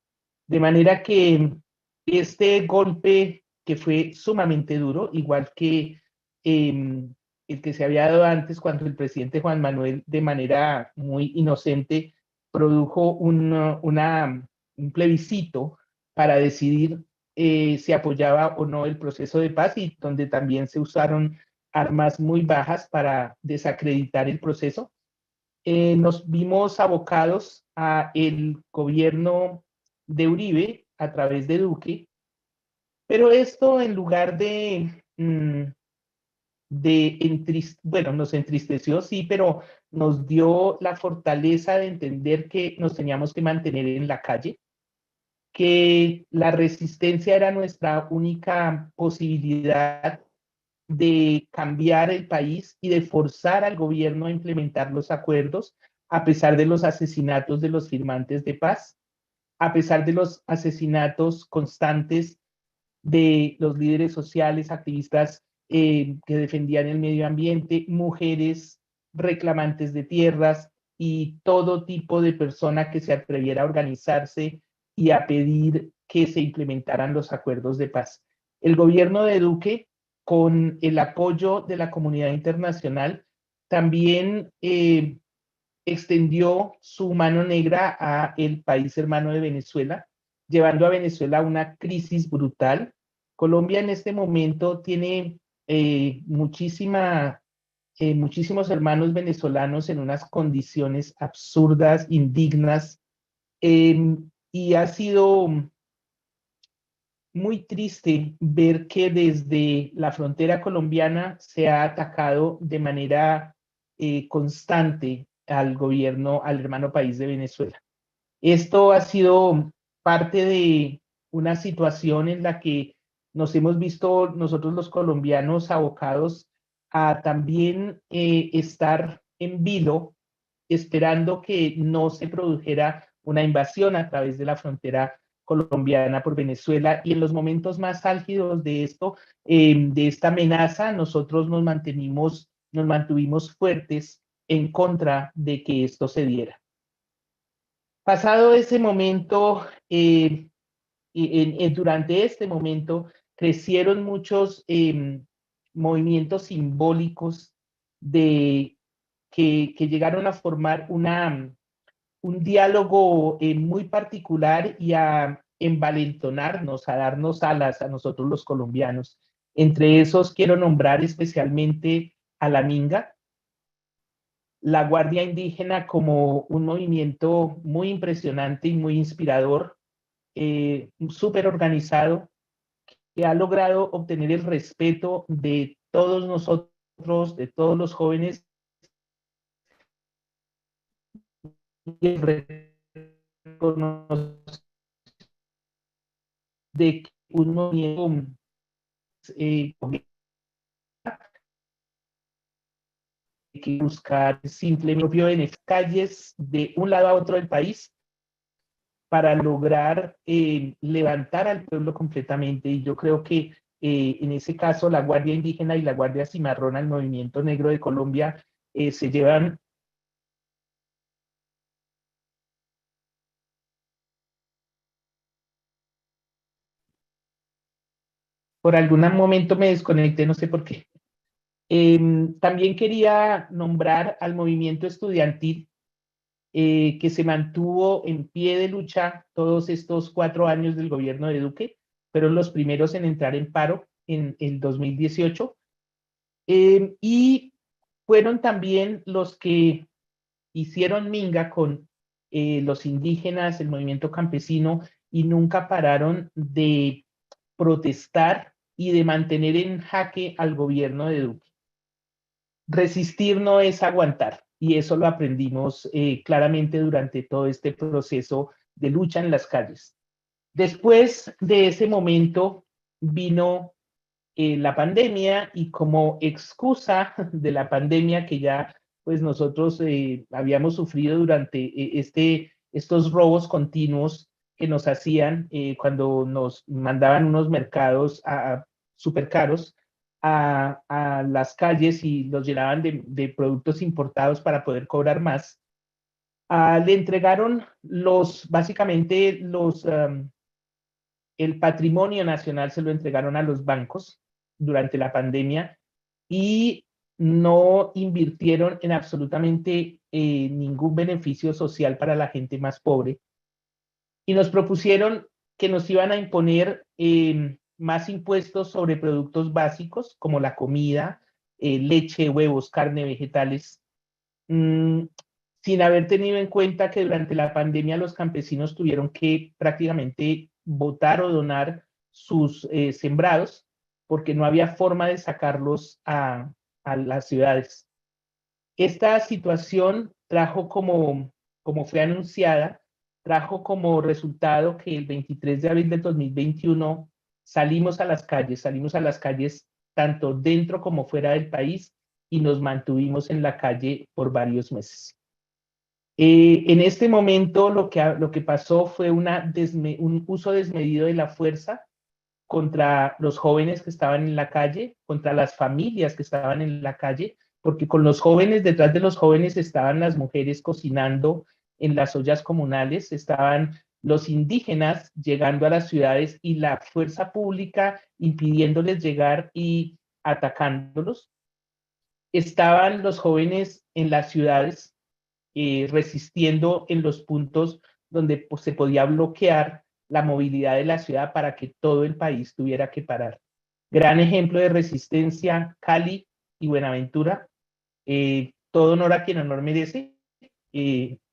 De manera que este golpe, que fue sumamente duro, igual que el que se había dado antes cuando el presidente Juan Manuel, de manera muy inocente, produjo un plebiscito para decidir si apoyaba o no el proceso de paz, y donde también se usaron armas muy bajas para desacreditar el proceso. Nos vimos abocados a el gobierno de Uribe a través de Duque, pero esto, en lugar bueno, nos entristeció, sí, pero nos dio la fortaleza de entender que nos teníamos que mantener en la calle, que la resistencia era nuestra única posibilidad de cambiar el país y de forzar al gobierno a implementar los acuerdos, a pesar de los asesinatos de los firmantes de paz, a pesar de los asesinatos constantes de los líderes sociales, activistas que defendían el medio ambiente, mujeres reclamantes de tierras y todo tipo de persona que se atreviera a organizarse y a pedir que se implementaran los acuerdos de paz. El gobierno de Duque, con el apoyo de la comunidad internacional, también extendió su mano negra a el país hermano de Venezuela, llevando a Venezuela a una crisis brutal. Colombia en este momento tiene muchísimos hermanos venezolanos en unas condiciones absurdas, indignas, y ha sido muy triste ver que desde la frontera colombiana se ha atacado de manera constante al gobierno, al hermano país de Venezuela. Esto ha sido parte de una situación en la que nos hemos visto nosotros los colombianos abocados a también estar en vilo, esperando que no se produjera una invasión a través de la frontera colombiana por Venezuela. Y en los momentos más álgidos de esto, de esta amenaza, nosotros nos mantuvimos fuertes en contra de que esto se diera. Pasado ese momento, durante este momento, crecieron muchos movimientos simbólicos que llegaron a formar un diálogo muy particular y a envalentonarnos, a darnos alas a nosotros los colombianos. Entre esos quiero nombrar especialmente a la Minga, la Guardia Indígena, como un movimiento muy impresionante y muy inspirador, súper organizado, que ha logrado obtener el respeto de todos nosotros, de todos los jóvenes, y el reconocimiento de que un movimiento que buscar simplemente en las calles de un lado a otro del país para lograr levantar al pueblo completamente. Y yo creo que en ese caso la Guardia Indígena y la Guardia Cimarrona, el Movimiento Negro de Colombia, se llevan por algún momento me desconecté, no sé por qué. También quería nombrar al movimiento estudiantil que se mantuvo en pie de lucha todos estos 4 años del gobierno de Duque. Fueron los primeros en entrar en paro en el 2018. Y fueron también los que hicieron minga con los indígenas, el movimiento campesino, y nunca pararon de protestar y de mantener en jaque al gobierno de Duque. Resistir no es aguantar, y eso lo aprendimos claramente durante todo este proceso de lucha en las calles. Después de ese momento vino la pandemia, y como excusa de la pandemia que ya pues nosotros habíamos sufrido durante estos robos continuos que nos hacían cuando nos mandaban unos mercados súper caros a las calles y los llenaban de productos importados para poder cobrar más. Le entregaron básicamente el patrimonio nacional, se lo entregaron a los bancos durante la pandemia, y no invirtieron en absolutamente ningún beneficio social para la gente más pobre. Y nos propusieron que nos iban a imponer más impuestos sobre productos básicos como la comida, leche, huevos, carne, vegetales, sin haber tenido en cuenta que durante la pandemia los campesinos tuvieron que prácticamente botar o donar sus sembrados porque no había forma de sacarlos a las ciudades. Esta situación trajo como fue anunciada, trajo como resultado que el 23 de abril del 2021 salimos a las calles tanto dentro como fuera del país, y nos mantuvimos en la calle por varios meses. En este momento lo que pasó fue un uso desmedido de la fuerza contra los jóvenes que estaban en la calle, contra las familias que estaban en la calle, porque con los jóvenes, detrás de los jóvenes estaban las mujeres cocinando en las ollas comunales, estaban los indígenas llegando a las ciudades y la fuerza pública impidiéndoles llegar y atacándolos. Estaban los jóvenes en las ciudades resistiendo en los puntos donde pues, se podía bloquear la movilidad de la ciudad para que todo el país tuviera que parar. Gran ejemplo de resistencia, Cali y Buenaventura. Todo honor a quien honor merece.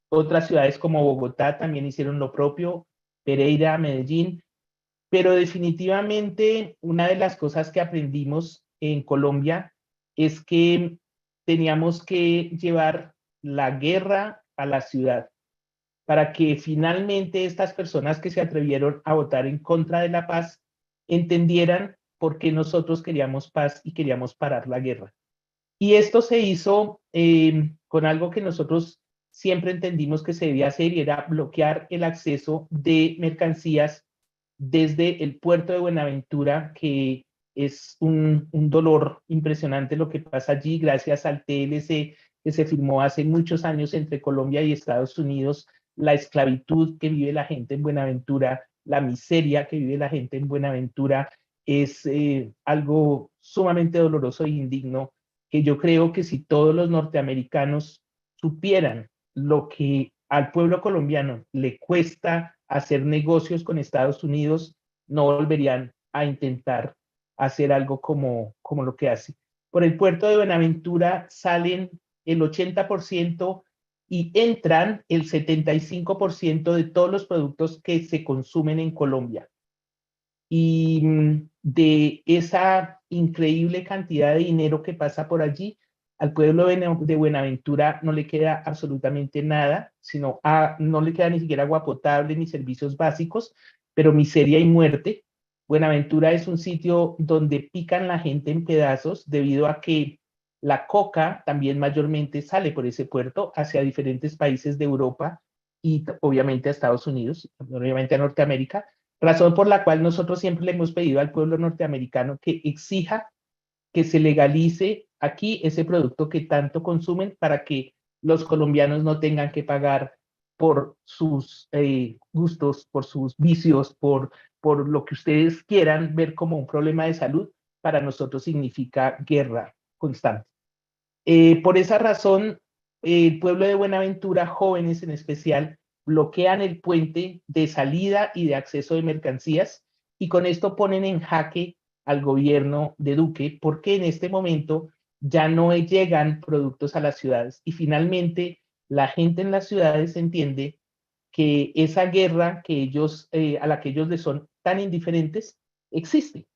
Otras ciudades como Bogotá también hicieron lo propio, Pereira, Medellín, pero definitivamente una de las cosas que aprendimos en Colombia es que teníamos que llevar la guerra a la ciudad para que finalmente estas personas que se atrevieron a votar en contra de la paz entendieran por qué nosotros queríamos paz y queríamos parar la guerra. Y esto se hizo con algo que nosotros siempre entendimos que se debía hacer, y era bloquear el acceso de mercancías desde el puerto de Buenaventura, que es un dolor impresionante lo que pasa allí, gracias al TLC que se firmó hace muchos años entre Colombia y Estados Unidos, la esclavitud que vive la gente en Buenaventura, la miseria que vive la gente en Buenaventura, es algo sumamente doloroso e indigno, que yo creo que si todos los norteamericanos supieran lo que al pueblo colombiano le cuesta hacer negocios con Estados Unidos, no volverían a intentar hacer algo como lo que hace. Por el puerto de Buenaventura salen el 80% y entran el 75% de todos los productos que se consumen en Colombia. Y de esa increíble cantidad de dinero que pasa por allí, al pueblo de Buenaventura no le queda absolutamente nada, sino no le queda ni siquiera agua potable ni servicios básicos, pero miseria y muerte. Buenaventura es un sitio donde pican la gente en pedazos debido a que la coca también mayormente sale por ese puerto hacia diferentes países de Europa y obviamente a Estados Unidos, obviamente a Norteamérica, razón por la cual nosotros siempre le hemos pedido al pueblo norteamericano que exija que se legalice aquí ese producto que tanto consumen para que los colombianos no tengan que pagar por sus gustos, por sus vicios, por por lo que ustedes quieran ver como un problema de salud, para nosotros significa guerra constante. Por esa razón, el pueblo de Buenaventura, jóvenes en especial, bloquean el puente de salida y de acceso de mercancías, y con esto ponen en jaque al gobierno de Duque, porque en este momento ya no llegan productos a las ciudades, y finalmente la gente en las ciudades entiende que esa guerra que ellos, a la que ellos les son tan indiferentes existe.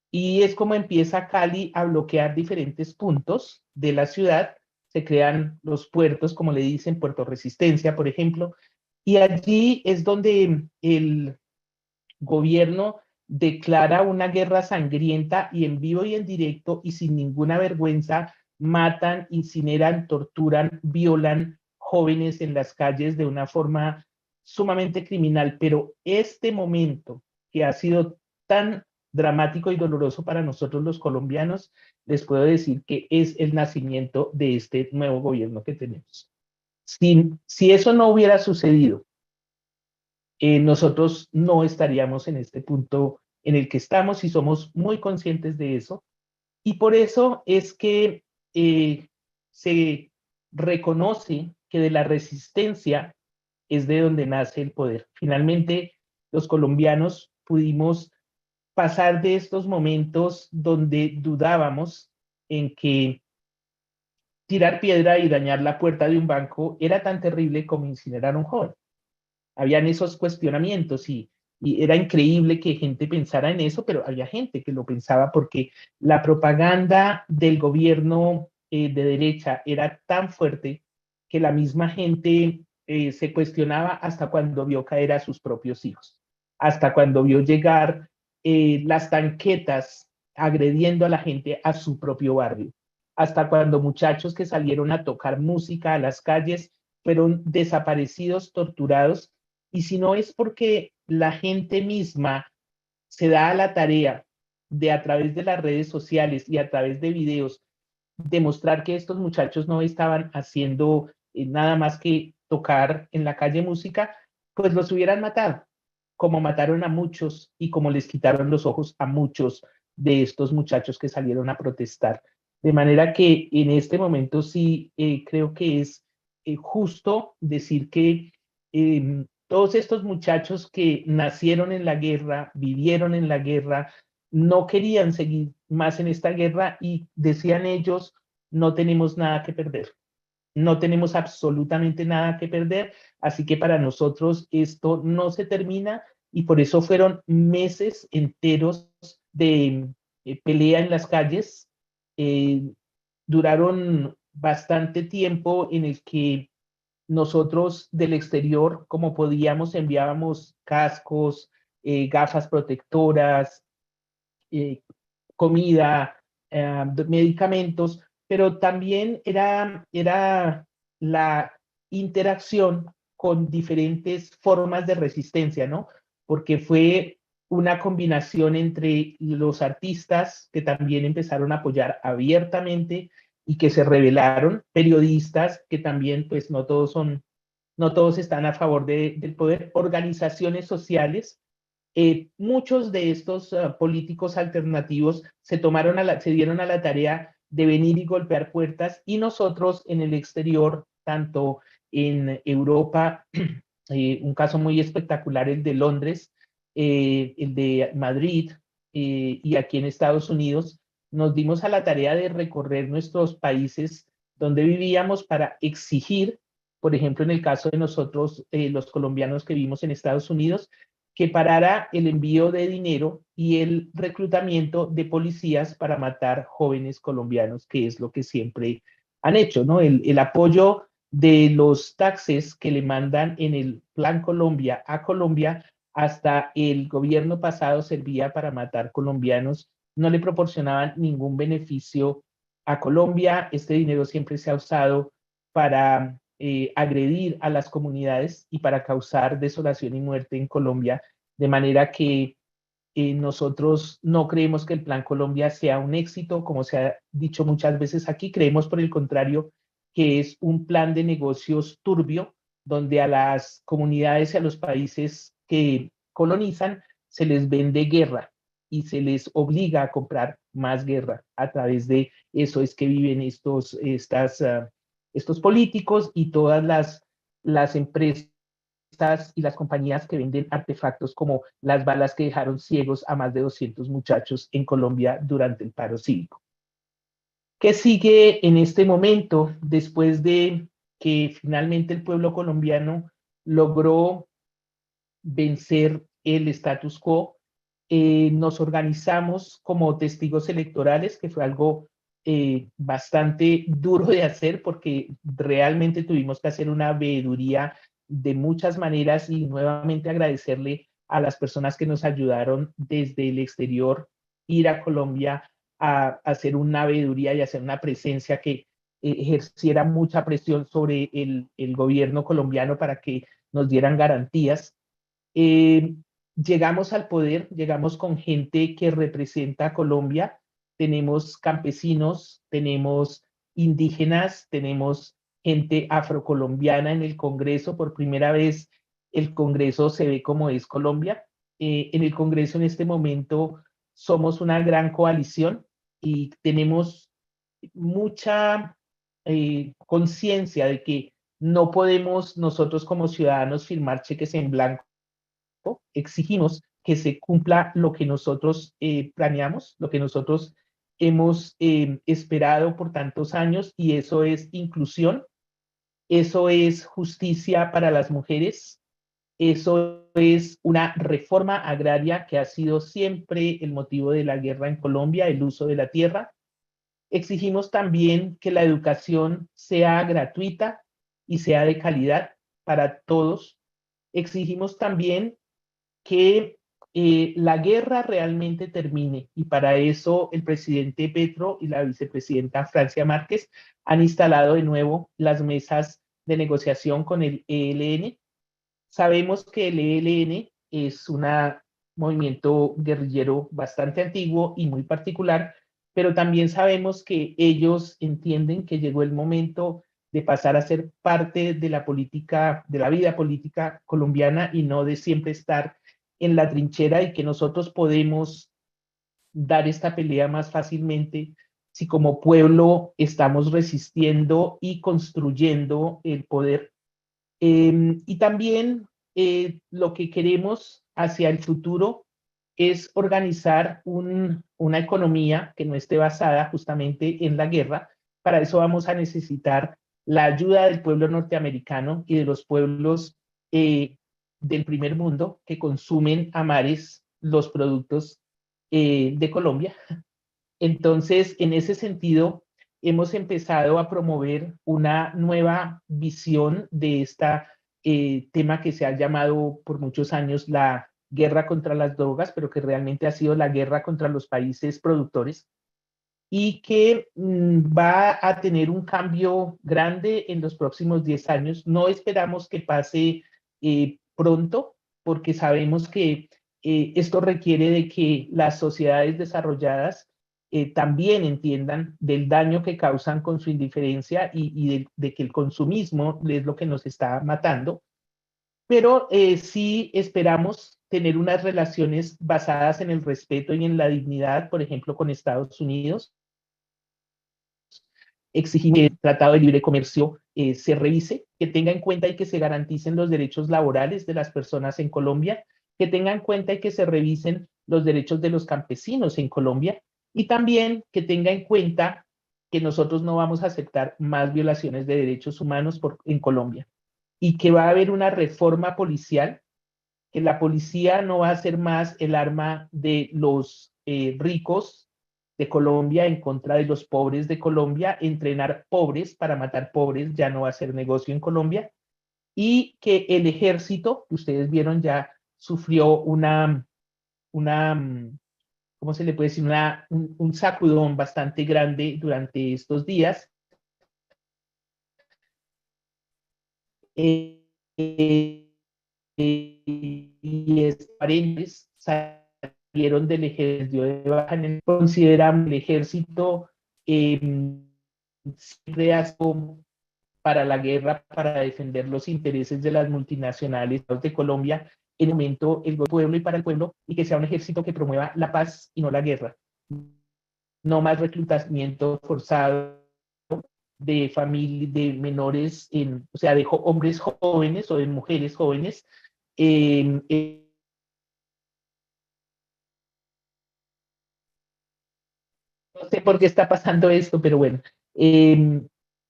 Y es como empieza Cali a bloquear diferentes puntos de la ciudad. Se crean los puertos, como le dicen, Puerto Resistencia, por ejemplo, y allí es donde el gobierno declara una guerra sangrienta, y en vivo y en directo y sin ninguna vergüenza matan, incineran, torturan, violan jóvenes en las calles de una forma sumamente criminal. Pero este momento, que ha sido tan dramático y doloroso para nosotros los colombianos, les puedo decir que es el nacimiento de este nuevo gobierno que tenemos. Si eso no hubiera sucedido, nosotros no estaríamos en este punto en el que estamos, y somos muy conscientes de eso. Y por eso es que se reconoce que de la resistencia es de donde nace el poder. Finalmente, los colombianos pudimos pasar de estos momentos donde dudábamos en que tirar piedra y dañar la puerta de un banco era tan terrible como incinerar a un joven. Habían esos cuestionamientos, y era increíble que gente pensara en eso, pero había gente que lo pensaba, porque la propaganda del gobierno de derecha era tan fuerte que la misma gente se cuestionaba hasta cuando vio caer a sus propios hijos, hasta cuando vio llegar las tanquetas agrediendo a la gente a su propio barrio, hasta cuando muchachos que salieron a tocar música a las calles fueron desaparecidos, torturados. Y si no es porque la gente misma se da a la tarea de, a través de las redes sociales y a través de videos, demostrar que estos muchachos no estaban haciendo nada más que tocar en la calle música, pues los hubieran matado, como mataron a muchos y como les quitaron los ojos a muchos de estos muchachos que salieron a protestar. De manera que en este momento sí creo que es justo decir que todos estos muchachos que nacieron en la guerra, vivieron en la guerra, no querían seguir más en esta guerra, y decían ellos: no tenemos nada que perder, no tenemos absolutamente nada que perder, así que para nosotros esto no se termina. Y por eso fueron meses enteros de pelea en las calles. Eh, Duraron bastante tiempo en el que nosotros del exterior, como podíamos, enviábamos cascos, gafas protectoras, eh, comida, medicamentos, pero también era la interacción con diferentes formas de resistencia, ¿no? Porque fue una combinación entre los artistas, que también empezaron a apoyar abiertamente y que se rebelaron, periodistas que también, pues no todos están a favor del poder, organizaciones sociales. Muchos de estos políticos alternativos se dieron a la tarea de venir y golpear puertas, y nosotros en el exterior, tanto en Europa, un caso muy espectacular, el de Londres, el de Madrid, y aquí en Estados Unidos, nos dimos a la tarea de recorrer nuestros países donde vivíamos para exigir, por ejemplo, en el caso de nosotros, los colombianos que vivimos en Estados Unidos, que parara el envío de dinero y el reclutamiento de policías para matar jóvenes colombianos, que es lo que siempre han hecho, ¿no? El apoyo de los taxes que le mandan en el Plan Colombia a Colombia, hasta el gobierno pasado servía para matar colombianos, no le proporcionaban ningún beneficio a Colombia. Este dinero siempre se ha usado para agredir a las comunidades y para causar desolación y muerte en Colombia, de manera que nosotros no creemos que el Plan Colombia sea un éxito, como se ha dicho muchas veces aquí. Creemos, por el contrario, que es un plan de negocios turbio, donde a las comunidades y a los países que colonizan se les vende guerra y se les obliga a comprar más guerra. A través de eso es que viven estos políticos y todas las empresas y las compañías que venden artefactos como las balas que dejaron ciegos a más de 200 muchachos en Colombia durante el paro cívico. ¿Qué sigue en este momento después de que finalmente el pueblo colombiano logró vencer el status quo? Nos organizamos como testigos electorales, que fue algo bastante duro de hacer porque realmente tuvimos que hacer una veeduría de muchas maneras y nuevamente agradecerle a las personas que nos ayudaron desde el exterior, ir a Colombia a hacer una veeduría y hacer una presencia que ejerciera mucha presión sobre el gobierno colombiano para que nos dieran garantías. Llegamos al poder, llegamos con gente que representa a Colombia, tenemos campesinos, tenemos indígenas, tenemos gente afrocolombiana en el Congreso. Por primera vez el Congreso se ve como es Colombia. En el Congreso en este momento somos una gran coalición y tenemos mucha conciencia de que no podemos nosotros como ciudadanos firmar cheques en blanco. Exigimos que se cumpla lo que nosotros planeamos, lo que nosotros hemos esperado por tantos años, y eso es inclusión, eso es justicia para las mujeres, eso es una reforma agraria que ha sido siempre el motivo de la guerra en Colombia, el uso de la tierra. Exigimos también que la educación sea gratuita y sea de calidad para todos. Exigimos también que la guerra realmente termine, y para eso el presidente Petro y la vicepresidenta Francia Márquez han instalado de nuevo las mesas de negociación con el ELN. Sabemos que el ELN es un movimiento guerrillero bastante antiguo y muy particular, pero también sabemos que ellos entienden que llegó el momento de pasar a ser parte de la política, de la vida política colombiana, y no de siempre estar en la trinchera, y que nosotros podemos dar esta pelea más fácilmente si como pueblo estamos resistiendo y construyendo el poder. Y también lo que queremos hacia el futuro es organizar una economía que no esté basada justamente en la guerra. Para eso vamos a necesitar la ayuda del pueblo norteamericano y de los pueblos del primer mundo que consumen a mares los productos de Colombia. Entonces, en ese sentido, hemos empezado a promover una nueva visión de este tema que se ha llamado por muchos años la guerra contra las drogas, pero que realmente ha sido la guerra contra los países productores, y que va a tener un cambio grande en los próximos 10 años. No esperamos que pase pronto, porque sabemos que esto requiere de que las sociedades desarrolladas también entiendan del daño que causan con su indiferencia y de que el consumismo es lo que nos está matando. Pero sí esperamos tener unas relaciones basadas en el respeto y en la dignidad, por ejemplo, con Estados Unidos. Exigimos que el Tratado de Libre Comercio se revise, que tenga en cuenta y que se garanticen los derechos laborales de las personas en Colombia, que tenga en cuenta y que se revisen los derechos de los campesinos en Colombia, y también que tenga en cuenta que nosotros no vamos a aceptar más violaciones de derechos humanos en Colombia, y que va a haber una reforma policial, que la policía no va a ser más el arma de los ricos de Colombia en contra de los pobres de Colombia. Entrenar pobres para matar pobres ya no va a ser negocio en Colombia, y que el ejército, que ustedes vieron, ya sufrió ¿cómo se le puede decir? Un sacudón bastante grande durante estos días. Y paréntesis, salieron del ejército de baja. Consideramos el ejército siempre para la guerra, para defender los intereses de las multinacionales de Colombia. en el momento el pueblo y para el pueblo, y que sea un ejército que promueva la paz y no la guerra. No más reclutamiento forzado de familia, de menores, o sea, de hombres jóvenes o de mujeres jóvenes. No sé por qué está pasando esto, pero bueno.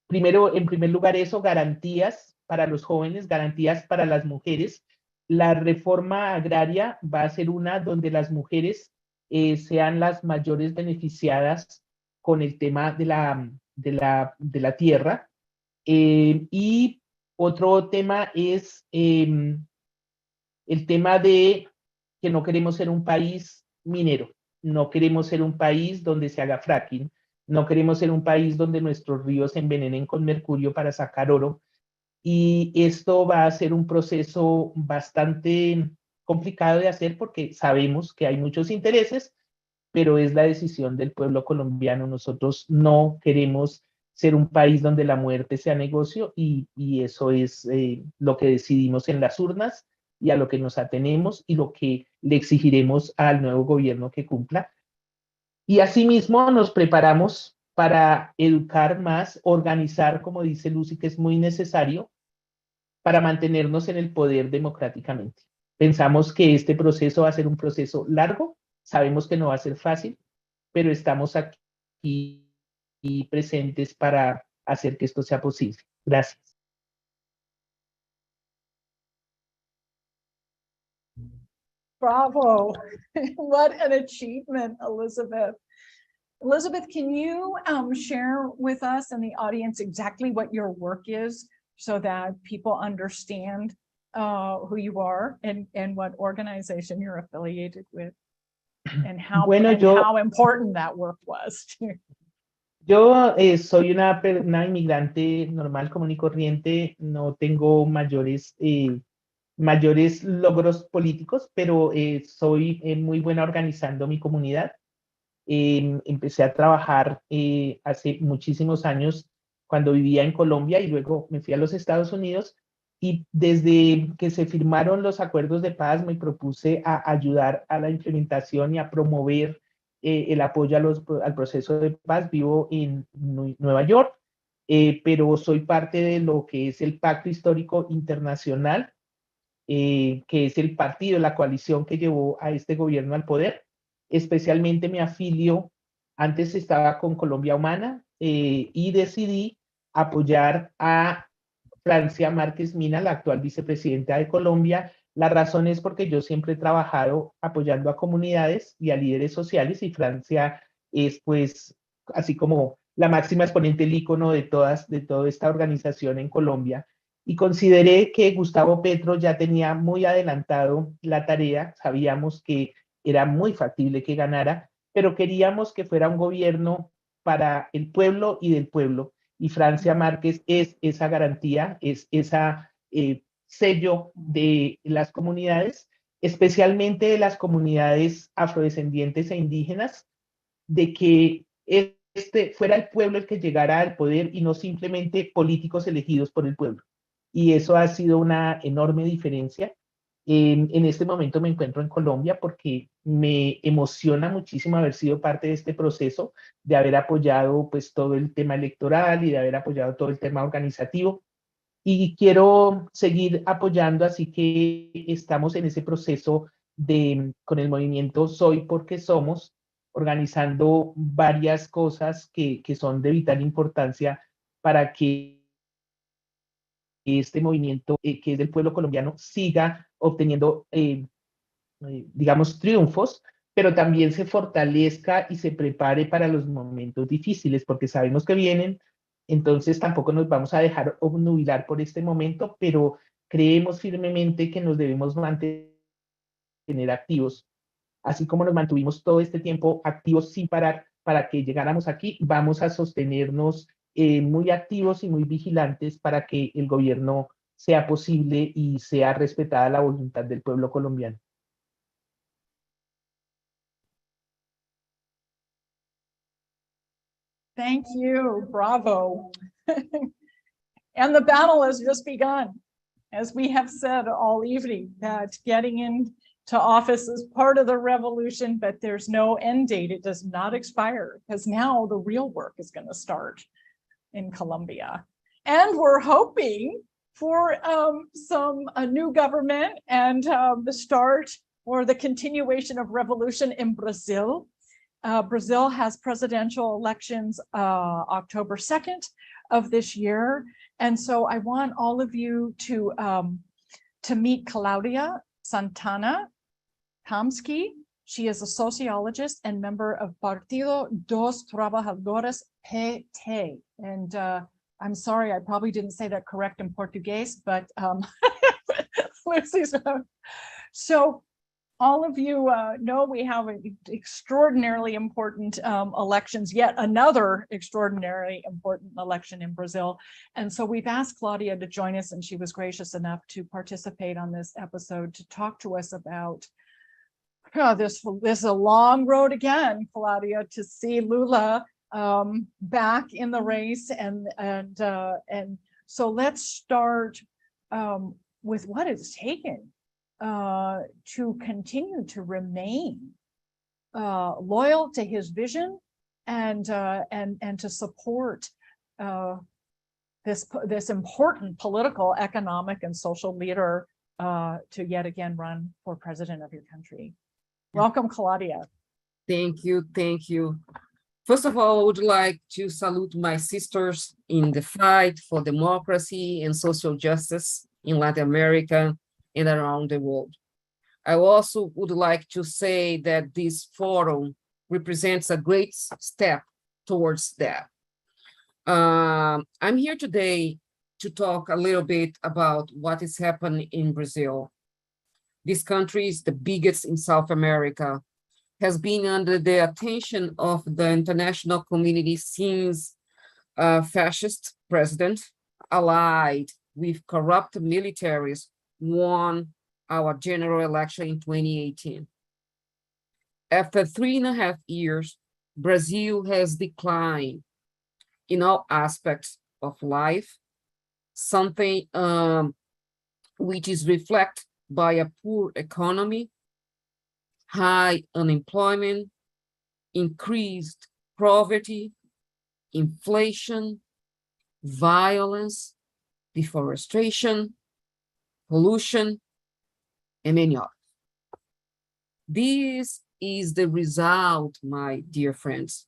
Primero, en primer lugar, eso, garantías para los jóvenes, garantías para las mujeres. La reforma agraria va a ser una donde las mujeres sean las mayores beneficiadas con el tema de la tierra. Y otro tema es el tema de que no queremos ser un país minero, no queremos ser un país donde se haga fracking, no queremos ser un país donde nuestros ríos se envenenen con mercurio para sacar oro. Y esto va a ser un proceso bastante complicado de hacer porque sabemos que hay muchos intereses, pero es la decisión del pueblo colombiano. Nosotros no queremos ser un país donde la muerte sea negocio y eso es lo que decidimos en las urnas y a lo que nos atenemos y lo que le exigiremos al nuevo gobierno que cumpla. Y asimismo nos preparamos para educar más, organizar, como dice Lucy, que es muy necesario para mantenernos en el poder democráticamente. Pensamos que este proceso va a ser un proceso largo, sabemos que no va a ser fácil, pero estamos aquí presentes para hacer que esto sea posible. Gracias. Bravo. What an achievement, Elizabeth. Elizabeth, can you share with us and the audience exactly what your work is so that people understand who you are and what organization you're affiliated with and how, Bueno, how important that work was? Yo soy una inmigrante normal, común y corriente, no tengo mayores logros políticos, pero soy muy buena organizando mi comunidad. Empecé a trabajar hace muchísimos años cuando vivía en Colombia y luego me fui a los Estados Unidos y desde que se firmaron los acuerdos de paz me propuse a ayudar a la implementación y a promover el apoyo al proceso de paz. Vivo en Nueva York, pero soy parte de lo que es el Pacto Histórico Internacional, que es el partido, la coalición que llevó a este gobierno al poder. Especialmente me afilio, antes estaba con Colombia Humana y decidí apoyar a Francia Márquez Mina, la actual vicepresidenta de Colombia. La razón es porque yo siempre he trabajado apoyando a comunidades y a líderes sociales y Francia es pues así como la máxima exponente, el ícono de toda esta organización en Colombia. Y consideré que Gustavo Petro ya tenía muy adelantado la tarea, sabíamos que era muy factible que ganara, pero queríamos que fuera un gobierno para el pueblo y del pueblo. Y Francia Márquez es esa garantía, es esa sello de las comunidades, especialmente de las comunidades afrodescendientes e indígenas, de que este fuera el pueblo el que llegara al poder y no simplemente políticos elegidos por el pueblo. Y eso ha sido una enorme diferencia. En este momento me encuentro en Colombia porque me emociona muchísimo haber sido parte de este proceso, de haber apoyado pues todo el tema electoral y de haber apoyado todo el tema organizativo. Y quiero seguir apoyando, así que estamos en ese proceso con el movimiento Soy porque Somos, organizando varias cosas que son de vital importancia para que este movimiento, que es del pueblo colombiano, siga obteniendo, digamos, triunfos, pero también se fortalezca y se prepare para los momentos difíciles, porque sabemos que vienen, entonces tampoco nos vamos a dejar obnubilar por este momento, pero creemos firmemente que nos debemos mantener activos, así como nos mantuvimos todo este tiempo activos sin parar para que llegáramos aquí, vamos a sostenernos muy activos y muy vigilantes para que el gobierno sea posible y sea respetada la voluntad del pueblo colombiano. Thank you. Bravo. And the battle has just begun. as we have said all evening, that getting into office is part of the revolution, but there's no end date. It does not expire, because now the real work is going to start in Colombia. And we're hoping for a new government and the start or the continuation of revolution in Brazil. Brazil has presidential elections October 2nd of this year. And so I want all of you to meet Claudia Santana Tamsky. She is a sociologist and member of Partido dos Trabalhadores, PT. And I'm sorry, I probably didn't say that correct in Portuguese, but Lucy's. So all of you know we have extraordinarily important elections, yet another extraordinarily important election in Brazil. And so we've asked Claudia to join us, and she was gracious enough to participate on this episode to talk to us about this is a long road again, Claudia, to see Lola back in the race. And so let's start with what it's taken to continue to remain loyal to his vision and to support this important political, economic, and social leader to yet again run for president of your country. Welcome, Claudia. Thank you, thank you. First of all, I would like to salute my sisters in the fight for democracy and social justice in Latin America and around the world. I also would like to say that this forum represents a great step towards that. I'm here today to talk a little bit about what is happening in Brazil. This country is the biggest in South America, has been under the attention of the international community since fascist president allied with corrupt militaries won our general election in 2018. After 3.5 years, Brazil has declined in all aspects of life, something which is reflected by a poor economy, high unemployment, increased poverty, inflation, violence, deforestation, pollution, and many others. This is the result, my dear friends,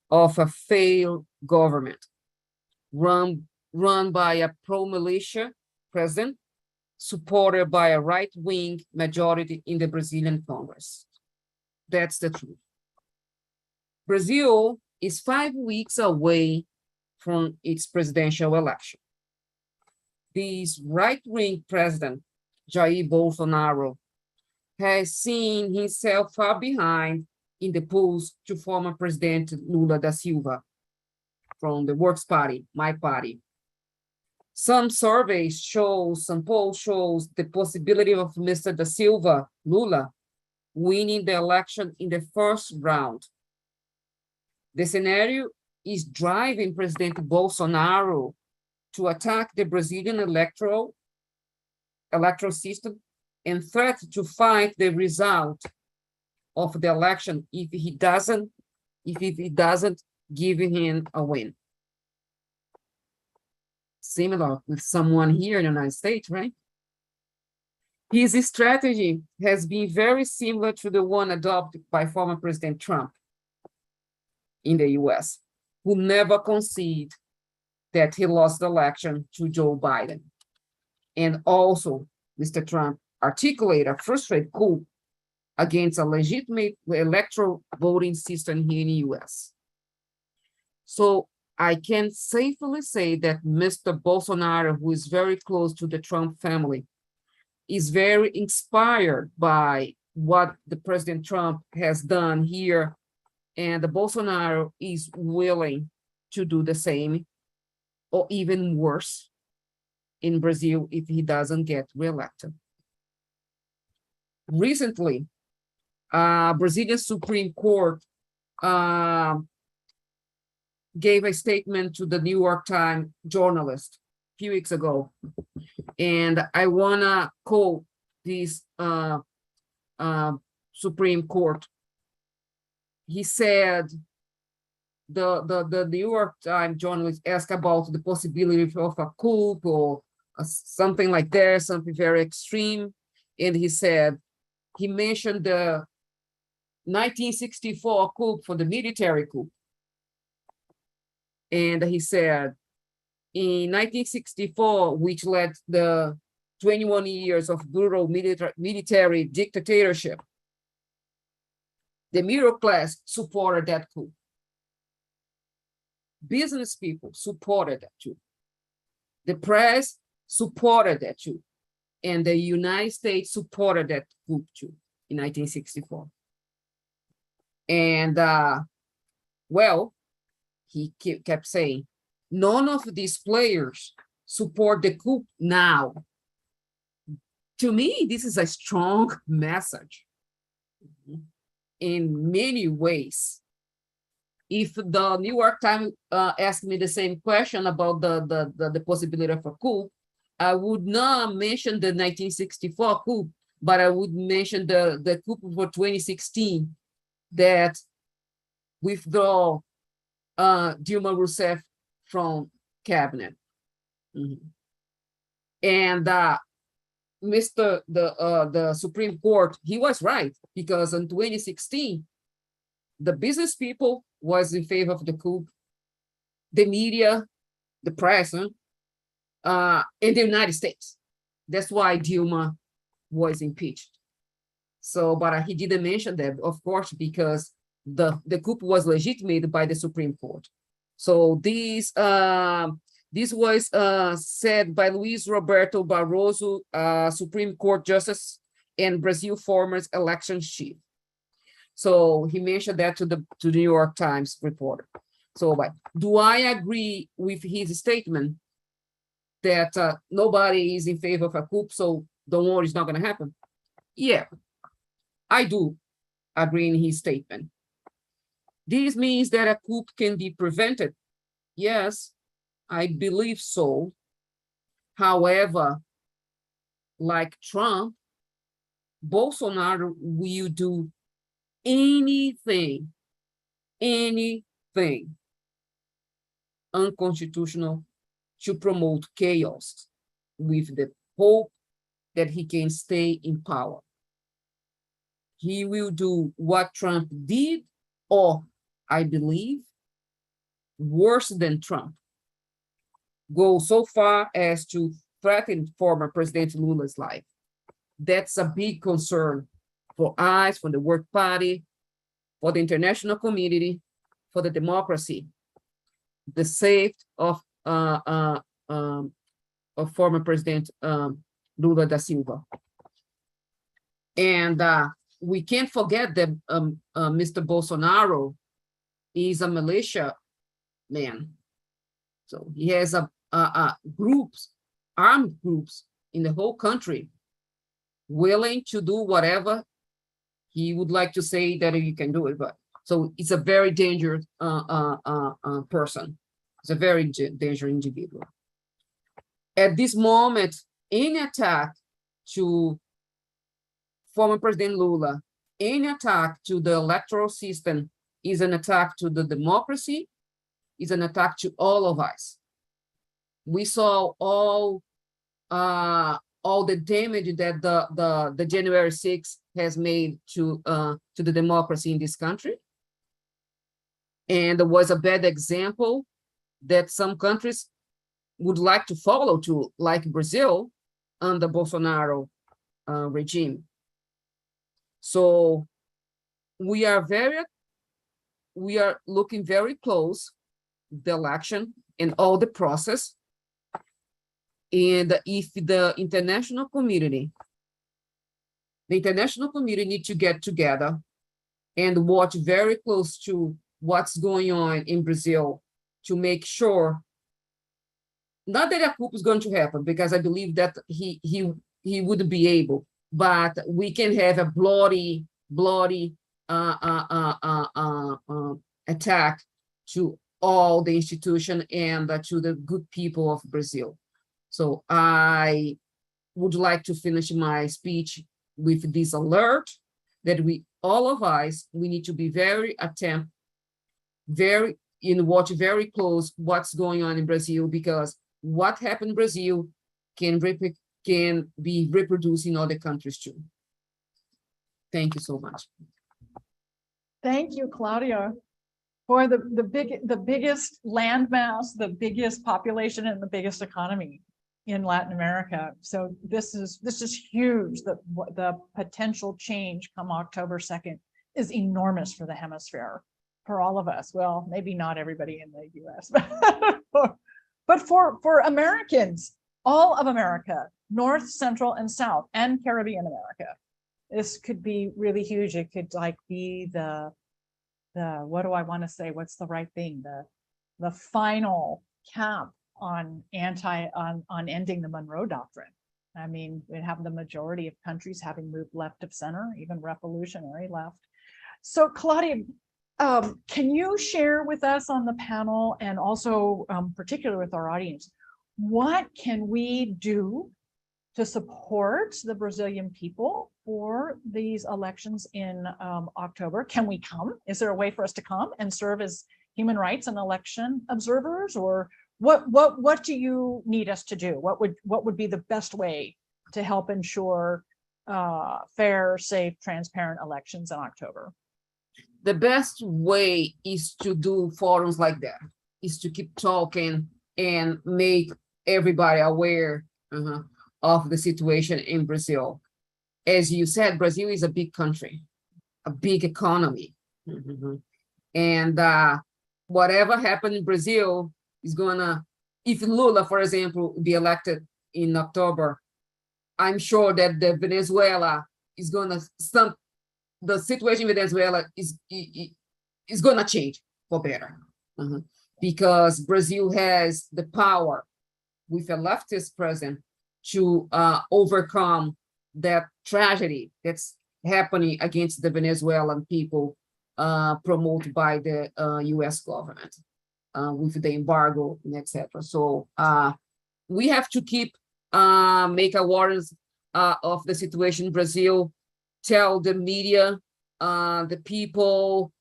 of a failed government run by a pro-militia president, supported by a right-wing majority in the Brazilian Congress. That's the truth. Brazil is 5 weeks away from its presidential election. This right-wing president, Jair Bolsonaro, has seen himself far behind in the polls to former President Lula da Silva from the Works Party, my party. Some polls shows the possibility of Mr. da Silva, Lula, winning the election in the first round. The scenario is driving President Bolsonaro to attack the Brazilian electoral system and threat to fight the result of the election if he doesn't give him a win. Similar with someone here in the United States, right? His strategy has been very similar to the one adopted by former President Trump in the US, who never conceded that he lost the election to Joe Biden. And also, Mr. Trump articulated a frustrated coup against a legitimate electoral voting system here in the US. So I can safely say that Mr. Bolsonaro, who is very close to the Trump family, is very inspired by what the President Trump has done here, and the Bolsonaro is willing to do the same or even worse in Brazil if he doesn't get reelected. Recently, Brazilian Supreme Court gave a statement to the New York Times journalist a few weeks ago, And I wanna quote this Supreme Court. He said, the New York Times journalist asked about the possibility of a coup or something like that, something very extreme. And he said, he mentioned the 1964 coup for the military coup. And he said, in 1964, which led the 21 years of brutal military dictatorship, the middle class supported that coup. Business people supported that too. The press supported that too. And the United States supported that coup too in 1964. And well, he kept saying, none of these players support the coup now. To me, this is a strong message in many ways. If the New York Times asked me the same question about the possibility of a coup, I would not mention the 1964 coup, but I would mention the coup for 2016 that withdraw Dilma Rousseff from cabinet. And the Supreme Court, he was right, because in 2016, the business people was in favor of the coup, the media, the press, in the United States. That's why Dilma was impeached. So, but he didn't mention that, of course, because the coup was legitimated by the Supreme Court. So this was said by Luis Roberto Barroso, Supreme Court Justice and Brazil former election chief. So he mentioned that to the New York Times reporter. So, but do I agree with his statement that nobody is in favor of a coup, so don't worry, it's not going to happen? Yeah, I do agree in his statement. This means that a coup can be prevented. Yes, I believe so. However, like Trump, Bolsonaro will do anything unconstitutional to promote chaos with the hope that he can stay in power. He will do what Trump did, or I believe worse than Trump, go so far as to threaten former President Lula's life. That's a big concern for us, for the Work Party, for the international community, for the democracy, the safety of former President Lula da Silva. And we can't forget that Mr. Bolsonaro is a militia man. So he has groups, armed groups in the whole country, willing to do whatever he would like to say that he can do it. But so it's a very dangerous person. It's a very dangerous individual. At this moment, any attack to former President Lula, any attack to the electoral system is an attack to the democracy, is an attack to all of us. We saw all the damage that the January 6th has made to the democracy in this country. And there was a bad example that some countries would like to follow to, like Brazil under Bolsonaro regime. So we are looking very close the election and all the process. And if the international community need to get together and watch very close to what's going on in Brazil to make sure, not that a coup is going to happen, because I believe that he wouldn't be able, but we can have a bloody attack to all the institution and to the good people of Brazil. So I would like to finish my speech with this alert that all of us, we need to be very attentive, watch very close what's going on in Brazil, because what happened in Brazil can be reproduced in other countries too. Thank you so much. Thank you, Claudia, for the biggest landmass, the biggest population, and the biggest economy in Latin America. So this is huge. The potential change come October 2nd is enormous for the hemisphere, for all of us. Well, maybe not everybody in the US, but for Americans, all of America, North, Central, and South, and Caribbean America. This could be really huge. It could like be the what do I want to say? What's the right thing? The final cap on ending the Monroe Doctrine. I mean, we have the majority of countries having moved left of center, even revolutionary left. So Claudia, can you share with us on the panel, and also particularly with our audience, what can we do to support the Brazilian people for these elections in October? Can we come? Is there a way for us to come and serve as human rights and election observers? Or what do you need us to do? What would be the best way to help ensure fair, safe, transparent elections in October? The best way is to do forums like that, is to keep talking and make everybody aware of the situation in Brazil. As you said, Brazil is a big country, a big economy. And whatever happened in Brazil is gonna, if Lola, for example, be elected in October, I'm sure that the Venezuela is gonna, the situation in Venezuela is gonna change for better. Because Brazil has the power with a leftist president to overcome that tragedy that's happening against the Venezuelan people promoted by the US government with the embargo and etc. So we have to keep make awareness of the situation in Brazil, tell the media, the people,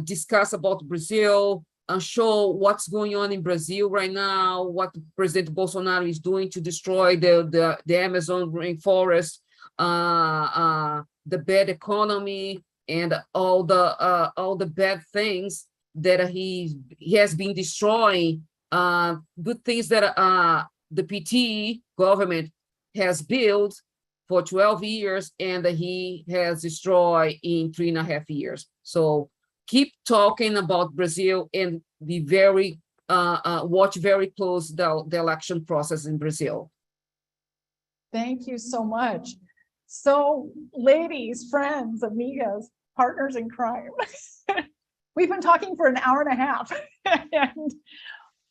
discuss about Brazil, show what's going on in Brazil right now, what President Bolsonaro is doing to destroy the Amazon rainforest, the bad economy, and all the bad things that he has been destroying. Good things that the PT government has built for 12 years and he has destroyed in 3.5 years. So keep talking about Brazil and be very, watch very close the election process in Brazil. Thank you so much. So ladies, friends, amigas, partners in crime, we've been talking for an hour and a half. And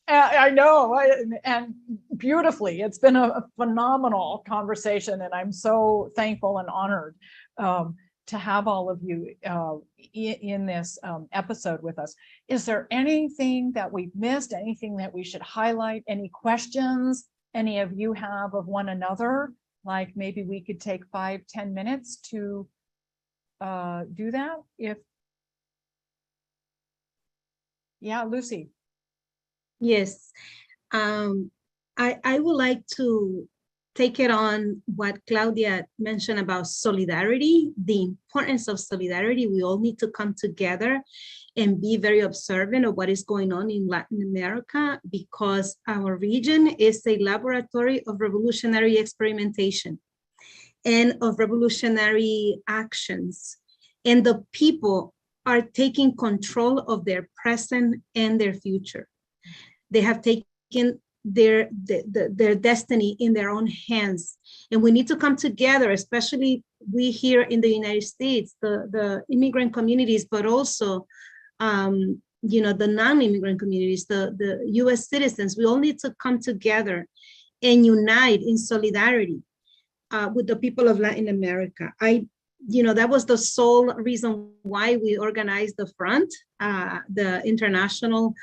I know, and beautifully, it's been a phenomenal conversation, and I'm so thankful and honored to have all of you in this episode with us. Is there anything that we've missed, anything that we should highlight, any questions any of you have of one another? Like maybe we could take 5-10 minutes to do that. Yeah, Lucy. Yes, I would like to take it on what Claudia mentioned about solidarity, the importance of solidarity. We all need to come together and be very observant of what is going on in Latin America, because our region is a laboratory of revolutionary experimentation and of revolutionary actions. And the people are taking control of their present and their future. They have taken their destiny in their own hands. And we need to come together, especially we here in the United States, the immigrant communities, but also you know, the non-immigrant communities, the US citizens. We all need to come together and unite in solidarity with the people of Latin America. You know, that was the sole reason why we organized the front, the International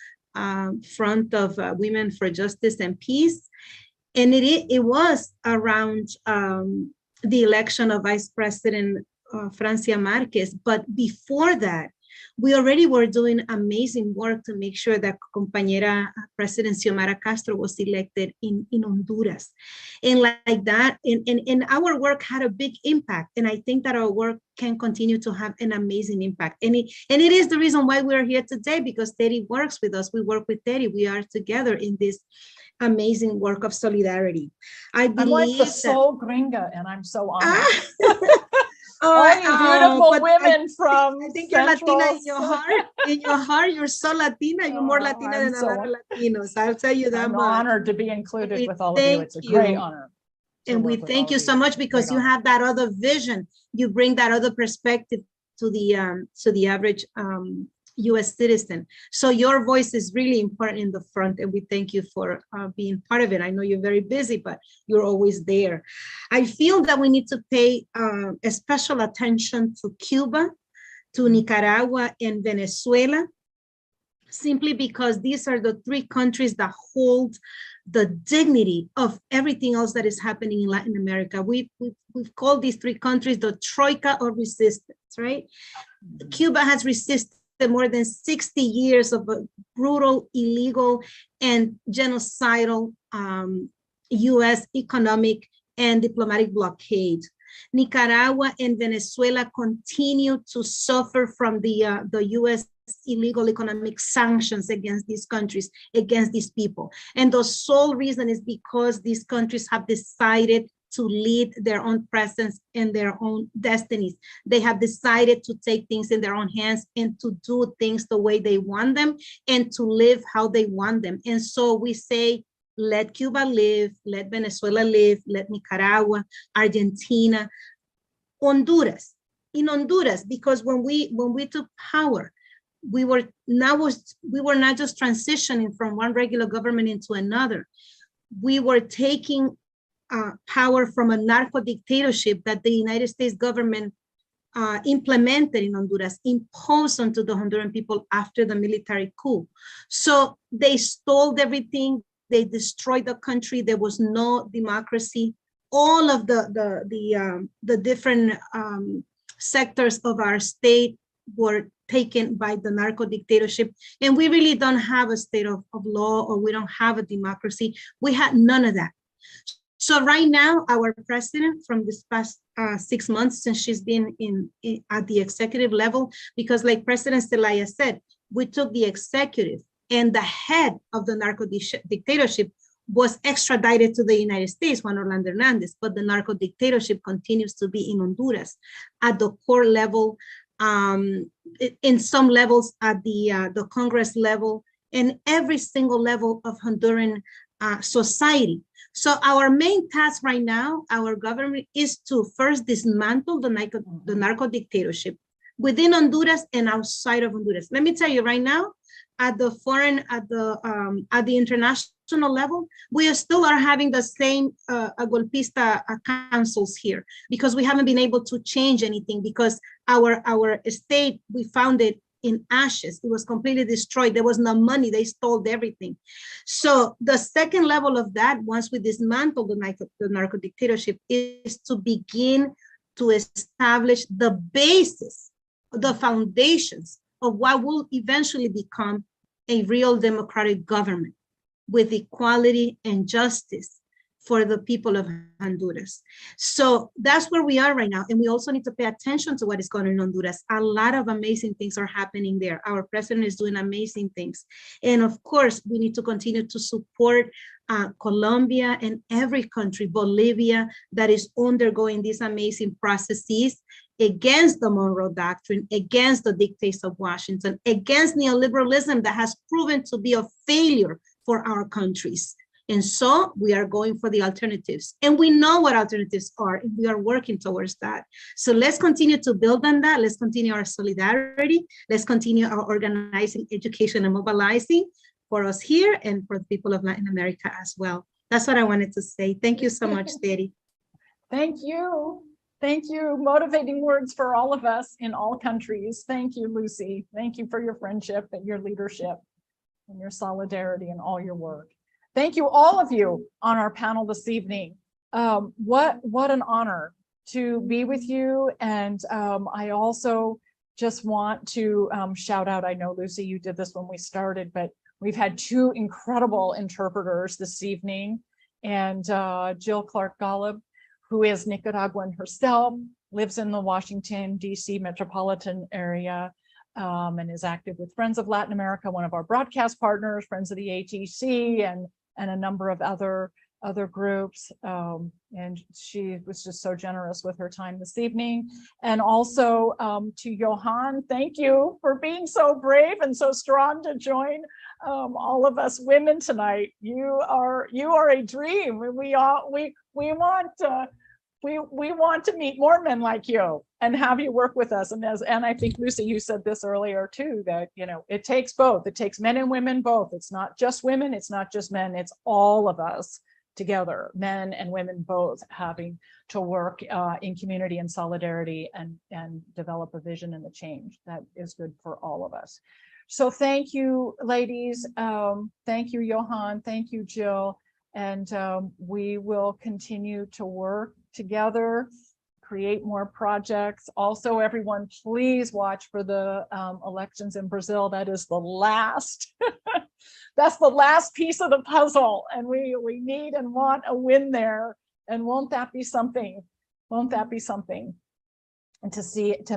Front of Women for Justice and Peace. And it was around the election of Vice President Francia Marquez. But before that, we already were doing amazing work to make sure that compañera President Xiomara Castro was elected in Honduras. And like that, and our work had a big impact. And I think that our work can continue to have an amazing impact. And it is the reason why we're here today, because Teddy works with us. We work with Teddy. We are together in this amazing work of solidarity. I'm like the sole gringa, and I'm so honored. All right, beautiful women from I think you're Latina in your heart. In your heart, you're so Latina. You're more Latina than a lot of Latinos. I'll tell you that. I'm honored to be included with all of you. It's a great honor. And we thank you so much, because you have that other vision. You bring that other perspective to the average U.S. citizen. So your voice is really important in the front, and we thank you for being part of it. I know you're very busy, but you're always there. I feel that we need to pay a special attention to Cuba, to Nicaragua, and Venezuela, simply because these are the three countries that hold the dignity of everything else that is happening in Latin America. We've called these three countries the troika of resistance, right? Cuba has resisted more than 60 years of a brutal, illegal, and genocidal U.S. economic and diplomatic blockade. Nicaragua and Venezuela continue to suffer from the U.S. illegal economic sanctions against these countries, against these people. And the sole reason is because these countries have decided to lead their own presence and their own destinies. They have decided to take things in their own hands and to do things the way they want them and to live how they want them. And so we say, let Cuba live, let Venezuela live, let Nicaragua, Argentina, Honduras. In Honduras, because when we took power, we were not just transitioning from one regular government into another. We were taking power from a narco dictatorship that the United States government implemented in Honduras, imposed onto the Honduran people after the military coup. So they stole everything. They destroyed the country. There was no democracy. All of the different sectors of our state were taken by the narco dictatorship. And we really don't have a state of law, or we don't have a democracy. We had none of that. So right now, our president from this past 6 months, since she's been at the executive level, because like President Zelaya said, we took the executive, and the head of the narco dictatorship was extradited to the United States, Juan Orlando Hernandez, but the narco dictatorship continues to be in Honduras at the core level, in some levels at the Congress level, and every single level of Honduran society. So our main task right now, our government, is to first dismantle the narco dictatorship within Honduras and outside of Honduras. Let me tell you right now, at the international level, we still are having the same golpista councils here, because we haven't been able to change anything, because our state, we found it in ashes. It was completely destroyed. There was no money. They stole everything. So the second level of that, once we dismantle the narco dictatorship, is to begin to establish the basis, the foundations of what will eventually become a real democratic government with equality and justice for the people of Honduras. So that's where we are right now. And we also need to pay attention to what is going on in Honduras. A lot of amazing things are happening there. Our president is doing amazing things. And of course, we need to continue to support Colombia and every country, Bolivia, that is undergoing these amazing processes against the Monroe Doctrine, against the dictates of Washington, against neoliberalism that has proven to be a failure for our countries. And so we are going for the alternatives, and we know what alternatives are, and we are working towards that. So let's continue to build on that. Let's continue our solidarity. Let's continue our organizing, education, and mobilizing for us here and for the people of Latin America as well. That's what I wanted to say. Thank you so much, Teddy. Thank you. Thank you. Motivating words for all of us in all countries. Thank you, Lucy. Thank you for your friendship and your leadership and your solidarity and all your work. Thank you, all of you on our panel this evening. What an honor to be with you. And I also just want to shout out, I know, Lucy, you did this when we started, but we've had two incredible interpreters this evening. And Jill Clark-Golub, who is Nicaraguan herself, lives in the Washington, D.C. metropolitan area, and is active with Friends of Latin America, one of our broadcast partners, Friends of the ATC, and a number of other groups. And she was just so generous with her time this evening. And also to Johan, thank you for being so brave and so strong to join all of us women tonight. You are a dream. We want to meet more men like you and have you work with us. And I think, Lucy, you said this earlier too, that, you know, it takes both. It takes men and women both. It's not just women, it's not just men, it's all of us together, men and women both, having to work in community and solidarity and develop a vision and the change that is good for all of us. So thank you, ladies. Thank you, Johan. Thank you, Jill. And we will continue to work together, create more projects. Also, everyone, please watch for the elections in Brazil. That is the last, that's the last piece of the puzzle. And we need and want a win there. And won't that be something? Won't that be something? And to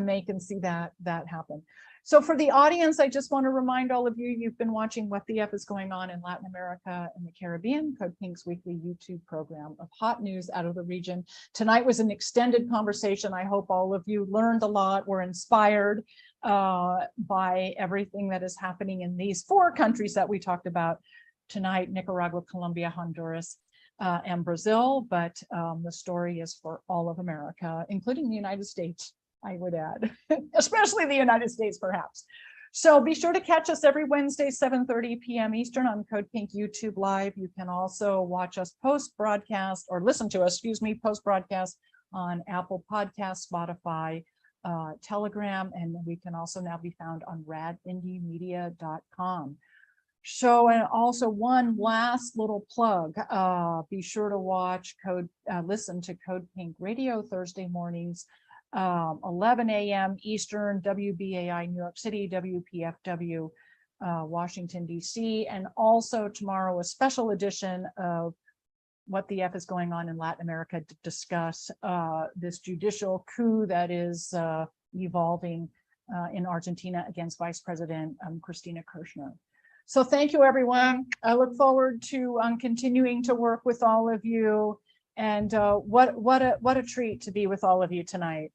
make and see that happen. So for the audience, I just want to remind all of you, you've been watching What the F is Going On in Latin America and the Caribbean, Code Pink's weekly YouTube program of hot news out of the region. Tonight was an extended conversation. I hope all of you learned a lot, were inspired by everything that is happening in these 4 countries that we talked about tonight: Nicaragua, Colombia, Honduras, and Brazil. But the story is for all of America, including the United States, I would add, especially the United States, perhaps. So be sure to catch us every Wednesday, 7:30 p.m. Eastern on Code Pink YouTube Live. You can also watch us post-broadcast, or listen to us, excuse me, post-broadcast on Apple Podcasts, Spotify, Telegram, and we can also now be found on radindiemedia.com. So, and also one last little plug, be sure to watch listen to Code Pink Radio Thursday mornings, 11 a.m. Eastern, WBAI New York City, WPFW Washington, D.C. And also tomorrow, a special edition of What the F is Going On in Latin America to discuss this judicial coup that is evolving in Argentina against Vice President Cristina Kirchner. So thank you, everyone. I look forward to continuing to work with all of you. And what a treat to be with all of you tonight.